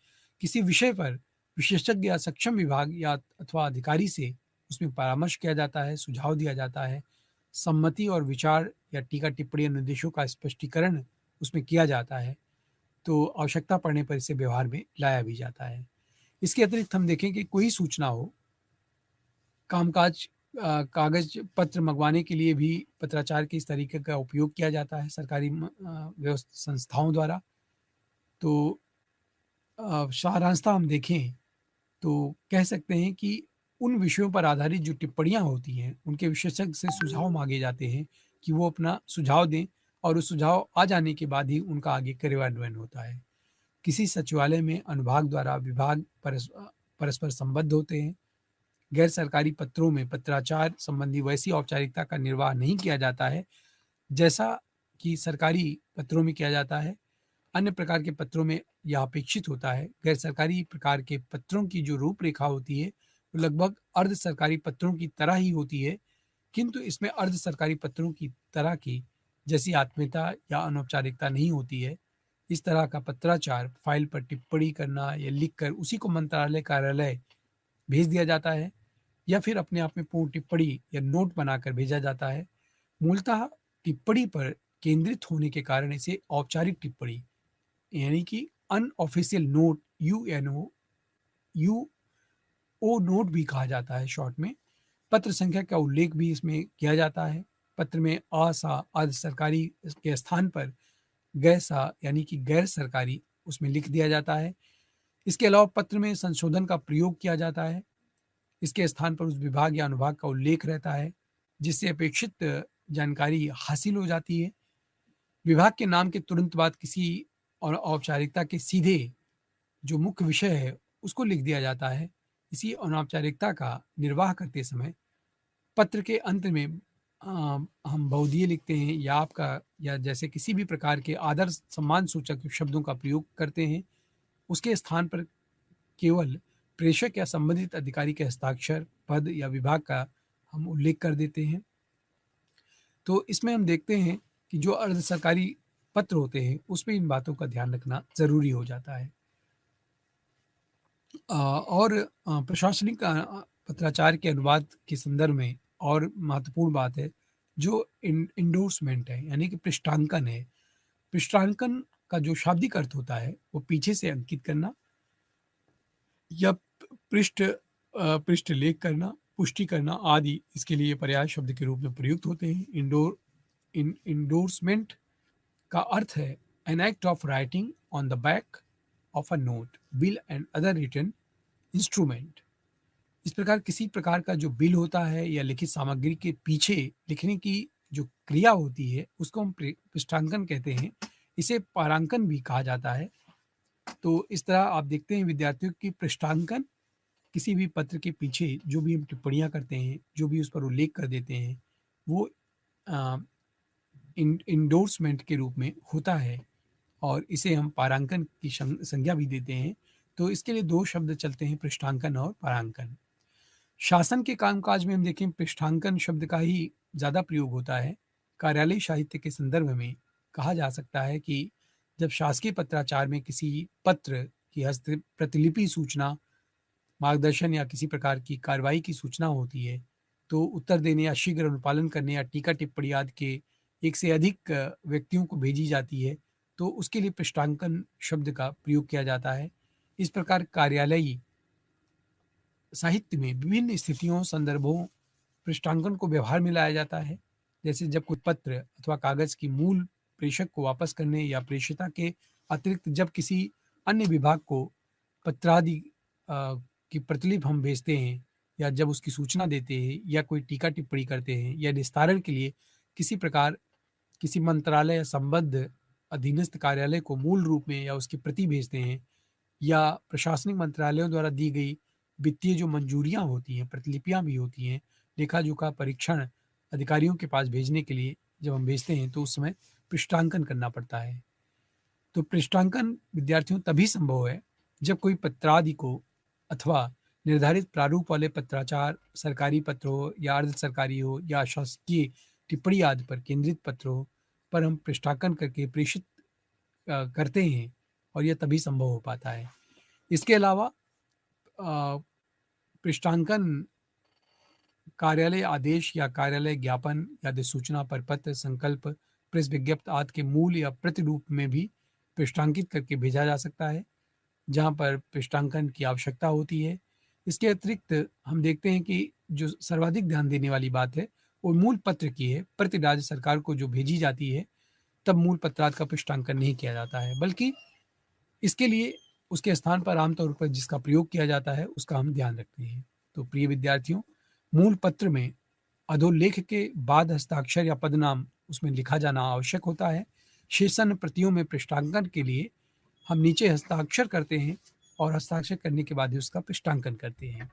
किसी विषय पर विशेषज्ञ या सक्षम विभाग या अथवा अधिकारी से उसमें परामर्श किया जाता है, सुझाव दिया जाता है। सम्मति और विचार या टीका टिप्पणी निर्देशों का स्पष्टीकरण उसमें किया जाता है, तो आवश्यकता पड़ने पर इसे व्यवहार में लाया भी जाता है। इसके अतिरिक्त हम देखें कि कोई सूचना हो, कामकाज कागज पत्र मंगवाने के लिए भी पत्राचार के इस तरीके का उपयोग किया जाता है सरकारी संस्थाओं द्वारा। तो सारांशतः हम देखें तो कह सकते हैं कि उन विषयों पर आधारित जो टिप्पणियाँ होती हैं, उनके विशेषज्ञ से सुझाव मांगे जाते हैं कि वो अपना सुझाव दें और उस सुझाव आ जाने के बाद ही उनका आगे कार्यान्वयन होता है। किसी सचिवालय में अनुभाग द्वारा विभाग परस्पर संबद्ध होते हैं। गैर सरकारी पत्रों में पत्राचार संबंधी वैसी औपचारिकता का निर्वाह नहीं किया जाता है, जैसा कि सरकारी पत्रों में किया जाता है। अन्य प्रकार के पत्रों में यह अपेक्षित होता है। गैर सरकारी प्रकार के पत्रों की जो रूपरेखा होती है, वो लगभग अर्ध सरकारी पत्रों की तरह ही होती है, किंतु इसमें अर्ध सरकारी पत्रों की तरह की जैसी आत्मीयता या अनौपचारिकता नहीं होती है। इस तरह का पत्राचार फाइल पर टिप्पणी करना या लिखकर उसी को मंत्रालय कार्यालय भेज दिया जाता है या फिर अपने आप में पूर्ण टिप्पणी या नोट बनाकर भेजा जाता है। मूलतः टिप्पणी पर केंद्रित होने के कारण इसे औपचारिक टिप्पणी यानी कि अनऑफिशियल नोट यूओ नोट भी कहा जाता है शॉर्ट में। पत्र संख्या का उल्लेख भी इसमें किया जाता है। पत्र में अ, सा, अर्ध सरकारी के स्थान पर गै सा यानी कि गैर सरकारी उसमें लिख दिया जाता है। इसके अलावा पत्र में संशोधन का प्रयोग किया जाता है। इसके स्थान पर उस विभाग या अनुभाग का उल्लेख रहता है, जिससे अपेक्षित जानकारी हासिल हो जाती है। विभाग के नाम के तुरंत बाद किसी और औपचारिकता के सीधे जो मुख्य विषय है, उसको लिख दिया जाता है। इसी अनौपचारिकता का निर्वाह करते समय पत्र के अंत में अ, हम बहुधीय लिखते हैं या आपका या जैसे किसी भी प्रकार के आदर सम्मान सूचक शब्दों का प्रयोग करते हैं। उसके स्थान पर केवल प्रेषक या संबंधित अधिकारी के हस्ताक्षर, पद या विभाग का हम उल्लेख कर देते हैं। तो इसमें हम देखते हैं कि जो अर्ध सरकारी पत्र होते हैं, उसमें इन बातों का ध्यान रखना ज़रूरी हो जाता है। और प्रशासनिक पत्राचार के अनुवाद के संदर्भ में और महत्वपूर्ण बात है, जो इंडोर्समेंट है, यानी कि पृष्ठांकन है। पृष्ठांकन का जो शाब्दिक अर्थ होता है, वो पीछे से अंकित करना या पृष्ठ लेख करना, पुष्टि करना आदि इसके लिए पर्याय शब्द के रूप में प्रयुक्त होते हैं। इंडोर्समेंट का अर्थ है an act of writing on the back of a note, bill and other written instrument. इस प्रकार किसी प्रकार का जो बिल होता है या लिखित सामग्री के पीछे लिखने की जो क्रिया होती है, उसको हम पृष्ठांकन कहते हैं। इसे पारांकन भी कहा जाता है। तो इस तरह आप देखते हैं विद्यार्थियों की पृष्ठांकन किसी भी पत्र के पीछे जो भी हम टिप्पणियाँ करते हैं, जो भी उस पर उल्लेख कर देते हैं, वो इंडोर्समेंट के रूप में होता है और इसे हम पारांकन की संज्ञा भी देते हैं। तो इसके लिए दो शब्द चलते हैं, पृष्ठांकन और पारांकन। शासन के कामकाज में हम देखें पृष्ठांकन शब्द का ही ज़्यादा प्रयोग होता है। कार्यालय साहित्य के संदर्भ में कहा जा सकता है कि जब शासकीय पत्राचार में किसी पत्र की हस्त प्रतिलिपि सूचना, मार्गदर्शन या किसी प्रकार की कार्रवाई की सूचना होती है, तो उत्तर देने या शीघ्र अनुपालन करने या टीका टिप्पणी आदि के एक से अधिक व्यक्तियों को भेजी जाती है, तो उसके लिए पृष्ठांकन शब्द का प्रयोग किया जाता है। इस प्रकार कार्यालयी साहित्य में विभिन्न स्थितियों, संदर्भों, पृष्ठांकन को व्यवहार में लाया जाता है। जैसे जब कोई पत्र अथवा कागज की मूल प्रेषक को वापस करने या प्रेषिता के अतिरिक्त जब किसी अन्य विभाग को पत्रादि की प्रतिलिपि हम भेजते हैं या जब उसकी सूचना देते हैं या कोई टीका टिप्पणी करते हैं या निस्तारण के लिए किसी प्रकार किसी मंत्रालय या संबद्ध अधीनस्थ कार्यालय को मूल रूप में या उसकी प्रति भेजते हैं या प्रशासनिक मंत्रालयों द्वारा दी गई वित्तीय जो मंजूरियां होती हैं, प्रतिलिपियां भी होती हैं, लेखा-जोखा परीक्षण अधिकारियों के पास भेजने के लिए जब हम भेजते हैं, तो उस समय पृष्ठांकन करना पड़ता है। तो पृष्ठांकन विद्यार्थियों तभी संभव है, जब कोई पत्रादि को अथवा निर्धारित प्रारूप वाले पत्राचार, सरकारी पत्र हो या अर्ध सरकारी हो या शासकीय टिप्पणी आदि पर केंद्रित पत्र हो, पर हम पृष्ठांकन करके प्रेषित करते हैं और यह तभी संभव हो पाता है। इसके अलावा पृष्ठांकन कार्यालय आदेश या कार्यालय ज्ञापन या अधिसूचना पर पत्र, संकल्प, प्रेस विज्ञप्ति आदि के मूल या प्रतिरूप में भी पृष्ठांकित करके भेजा जा सकता है, जहाँ पर पृष्ठांकन की आवश्यकता होती है। इसके अतिरिक्त हम देखते हैं कि जो सर्वाधिक ध्यान देने वाली बात है, वो मूल पत्र की है। प्रति राज्य सरकार को जो भेजी जाती है, तब मूल पत्रार्थ का पृष्ठांकन नहीं किया जाता है, बल्कि इसके लिए उसके स्थान पर आमतौर पर जिसका प्रयोग किया जाता है, उसका हम ध्यान रखते हैं। तो प्रिय विद्यार्थियों, मूल पत्र में अधोलेख के बाद हस्ताक्षर या पदनाम उसमें लिखा जाना आवश्यक होता है। शेषन प्रतियों में पृष्ठांकन के लिए हम नीचे हस्ताक्षर करते हैं और हस्ताक्षर करने के बाद ही उसका पृष्ठांकन करते हैं।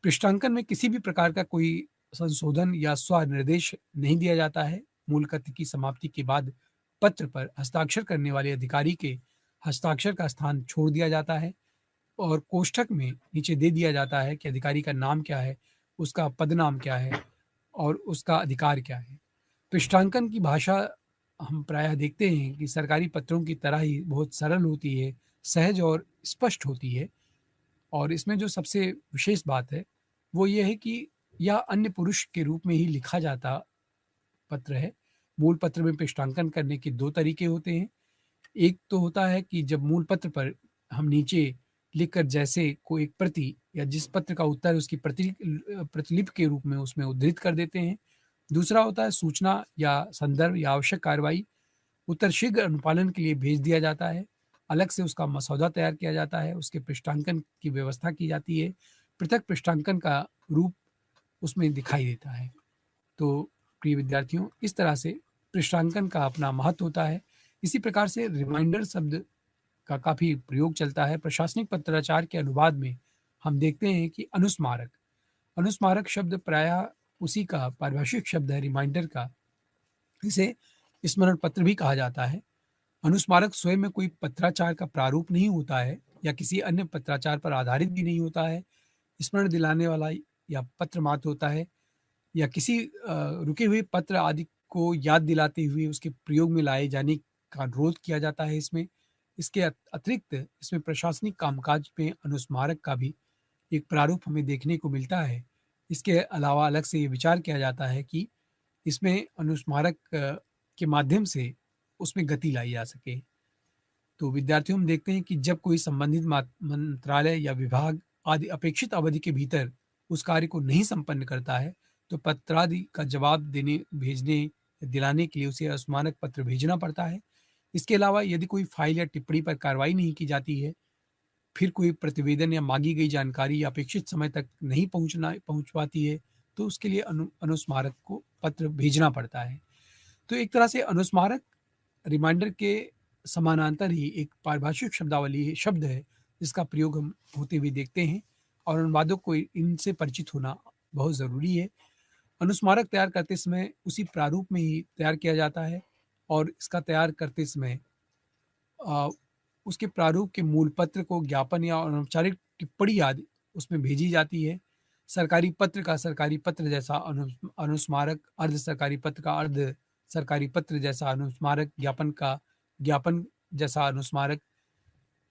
पृष्ठांकन में किसी भी प्रकार का कोई संशोधन या स्वनिर्देश नहीं दिया जाता है। मूल कथ्य की समाप्ति के बाद पत्र पर हस्ताक्षर करने वाले अधिकारी के हस्ताक्षर का स्थान छोड़ दिया जाता है और कोष्ठक में नीचे दे दिया जाता है कि अधिकारी का नाम क्या है, उसका पदनाम क्या है और उसका अधिकार क्या है। पृष्ठांकन की भाषा हम प्रायः देखते हैं कि सरकारी पत्रों की तरह ही बहुत सरल होती है, सहज और स्पष्ट होती है। और इसमें जो सबसे विशेष बात है, वो ये है कि यह अन्य पुरुष के रूप में ही लिखा जाता पत्र है। मूल पत्र में पृष्ठांकन करने के 2 तरीके होते हैं। एक तो होता है कि जब मूल पत्र पर हम नीचे लिखकर जैसे कोई एक प्रति या जिस पत्र का उत्तर है उसकी प्रतिलिपि के रूप में उसमें उद्धृत कर देते हैं, दूसरा होता है सूचना या संदर्भ या आवश्यक कार्रवाई उत्तर शीघ्र अनुपालन के लिए भेज दिया जाता है। अलग से उसका मसौदा तैयार किया जाता है, उसके पृष्ठांकन की व्यवस्था की जाती है, पृथक पृष्ठांकन का रूप उसमें दिखाई देता है। तो प्रिय विद्यार्थियों, इस तरह से पृष्ठांकन का अपना महत्व होता है। इसी प्रकार से रिमाइंडर शब्द का काफ़ी प्रयोग चलता है। प्रशासनिक पत्राचार के अनुवाद में हम देखते हैं कि अनुस्मारक, अनुस्मारक शब्द प्रायः उसी का पारिभाषिक शब्द है रिमाइंडर का। इसे स्मरण पत्र भी कहा जाता है। अनुस्मारक स्वयं में कोई पत्राचार का प्रारूप नहीं होता है या किसी अन्य पत्राचार पर आधारित भी नहीं होता है। स्मरण दिलाने वाला या पत्र मात्र होता है या किसी रुके हुए पत्र आदि को याद दिलाते हुए उसके प्रयोग में लाए जाने का अनुरोध किया जाता है इसमें। इसके अतिरिक्त इसमें प्रशासनिक कामकाज में अनुस्मारक का भी एक प्रारूप हमें देखने को मिलता है। इसके अलावा अलग से ये विचार किया जाता है कि इसमें अनुस्मारक के माध्यम से उसमें गति लाई जा सके। तो विद्यार्थियों, हम देखते हैं कि जब कोई संबंधित मंत्रालय या विभाग आदि अपेक्षित अवधि के भीतर उस कार्य को नहीं संपन्न करता है, तो पत्रादि का जवाब देने, भेजने, दिलाने के लिए उसे अनुस्मारक पत्र भेजना पड़ता है। इसके अलावा यदि कोई फाइल या टिप्पणी पर कार्रवाई नहीं की जाती है, फिर कोई प्रतिवेदन या मांगी गई जानकारी अपेक्षित समय तक नहीं पहुंच पाती है, तो उसके लिए अनुस्मारक को पत्र भेजना पड़ता है। तो एक तरह से अनुस्मारक रिमाइंडर के समानांतर ही एक पारिभाषिक शब्दावली शब्द है जिसका प्रयोग हम होते हुए देखते हैं और अनुवादक को इनसे परिचित होना बहुत ज़रूरी है। अनुस्मारक तैयार करते समय उसी प्रारूप में ही तैयार किया जाता है और इसका तैयार करते समय अ, उसके प्रारूप के मूल पत्र को ज्ञापन या अनौपचारिक टिप्पणी आदि उसमें भेजी जाती है। सरकारी पत्र का सरकारी पत्र जैसा अनुस्मारक, अर्ध सरकारी पत्र का अर्ध सरकारी पत्र जैसा अनुस्मारक, ज्ञापन का ज्ञापन जैसा अनुस्मारक।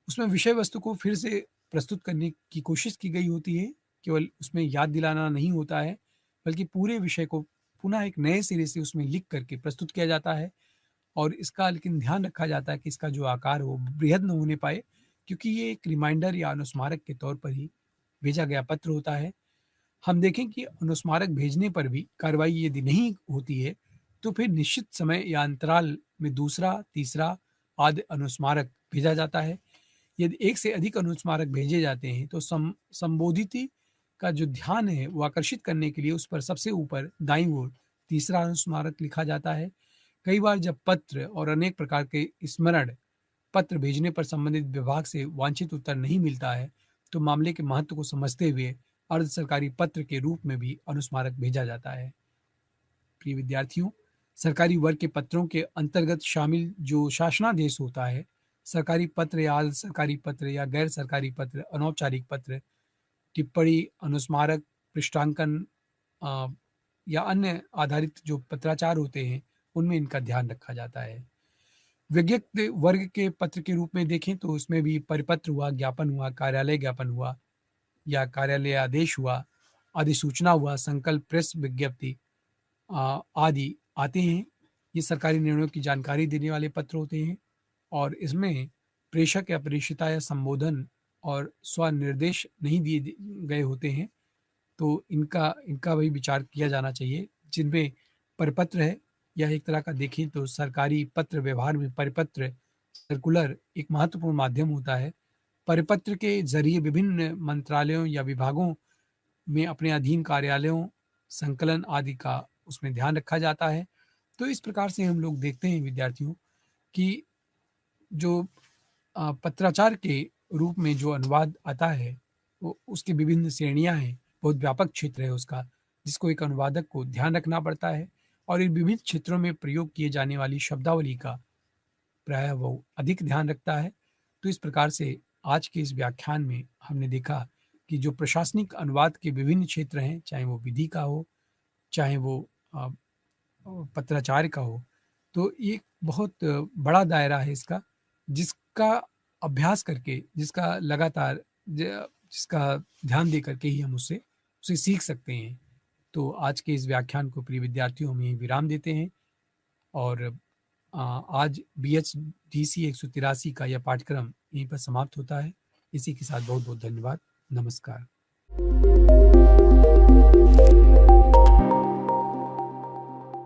उसमें विषय वस्तु को फिर से प्रस्तुत करने की कोशिश की गई होती है, केवल उसमें याद दिलाना नहीं होता है, बल्कि पूरे विषय को पुनः एक नए सिरे से उसमें लिख करके प्रस्तुत किया जाता है और इसका लेकिन ध्यान रखा जाता है कि इसका जो आकार हो बृहद न होने पाए, क्योंकि ये एक रिमाइंडर या अनुस्मारक के तौर पर ही भेजा गया पत्र होता है। हम देखें कि अनुस्मारक भेजने पर भी कार्रवाई यदि नहीं होती है, तो फिर निश्चित समय या अंतराल में दूसरा, तीसरा आदि अनुस्मारक भेजा जाता है। यदि एक से अधिक अनुस्मारक भेजे जाते हैं, तो संबोधित का जो ध्यान है वो आकर्षित करने के लिए उस पर सबसे ऊपर दाईं ओर तीसरा अनुस्मारक लिखा जाता है। कई बार जब पत्र और अनेक प्रकार के स्मरण पत्र भेजने पर संबंधित विभाग से वांछित उत्तर नहीं मिलता है, तो मामले के महत्व को समझते हुए अर्ध सरकारी पत्र के रूप में भी अनुस्मारक भेजा जाता है। प्रिय विद्यार्थियों, सरकारी वर्ग के पत्रों के अंतर्गत शामिल जो शासनादेश होता है, सरकारी पत्र या अर्ध सरकारी पत्र या गैर सरकारी पत्र, अनौपचारिक पत्र, टिप्पणी, अनुस्मारक, पृष्ठांकन या अन्य आधारित जो पत्राचार होते हैं, उनमें इनका ध्यान रखा जाता है। विज्ञप्त वर्ग के पत्र के रूप में देखें तो उसमें भी परिपत्र हुआ, ज्ञापन हुआ, कार्यालय ज्ञापन हुआ या कार्यालय आदेश हुआ, अधिसूचना हुआ, संकल्प, प्रेस विज्ञप्ति आदि आते हैं। ये सरकारी निर्णयों की जानकारी देने वाले पत्र होते हैं और इसमें प्रेषक या प्रेषिता या संबोधन और स्वनिर्देश नहीं दिए गए होते हैं, तो इनका भी विचार किया जाना चाहिए। जिनमें परिपत्र है, यह एक तरह का देखें तो सरकारी पत्र व्यवहार में परिपत्र, सर्कुलर एक महत्वपूर्ण माध्यम होता है। परिपत्र के जरिए विभिन्न मंत्रालयों या विभागों में अपने अधीन कार्यालयों, संकलन आदि का उसमें ध्यान रखा जाता है। तो इस प्रकार से हम लोग देखते हैं विद्यार्थियों कि जो पत्राचार के रूप में जो अनुवाद आता है, वो उसकी विभिन्न श्रेणियाँ हैं, बहुत व्यापक क्षेत्र है उसका, जिसको एक अनुवादक को ध्यान रखना पड़ता है और इन विभिन्न क्षेत्रों में प्रयोग किए जाने वाली शब्दावली का प्रायः वो अधिक ध्यान रखता है। तो इस प्रकार से आज के इस व्याख्यान में हमने देखा कि जो प्रशासनिक अनुवाद के विभिन्न क्षेत्र हैं, चाहे वो विधि का हो, चाहे वो पत्राचार का हो, तो ये बहुत बड़ा दायरा है इसका, जिसका अभ्यास करके, जिसका लगातार जिसका ध्यान दे करके ही हम उसे सीख सकते हैं। तो आज के इस व्याख्यान को प्रिय विद्यार्थियों हम यहीं विराम देते हैं और आज BHDC 183 का यह पाठ्यक्रम यहीं पर समाप्त होता है। इसी के साथ बहुत बहुत धन्यवाद। नमस्कार।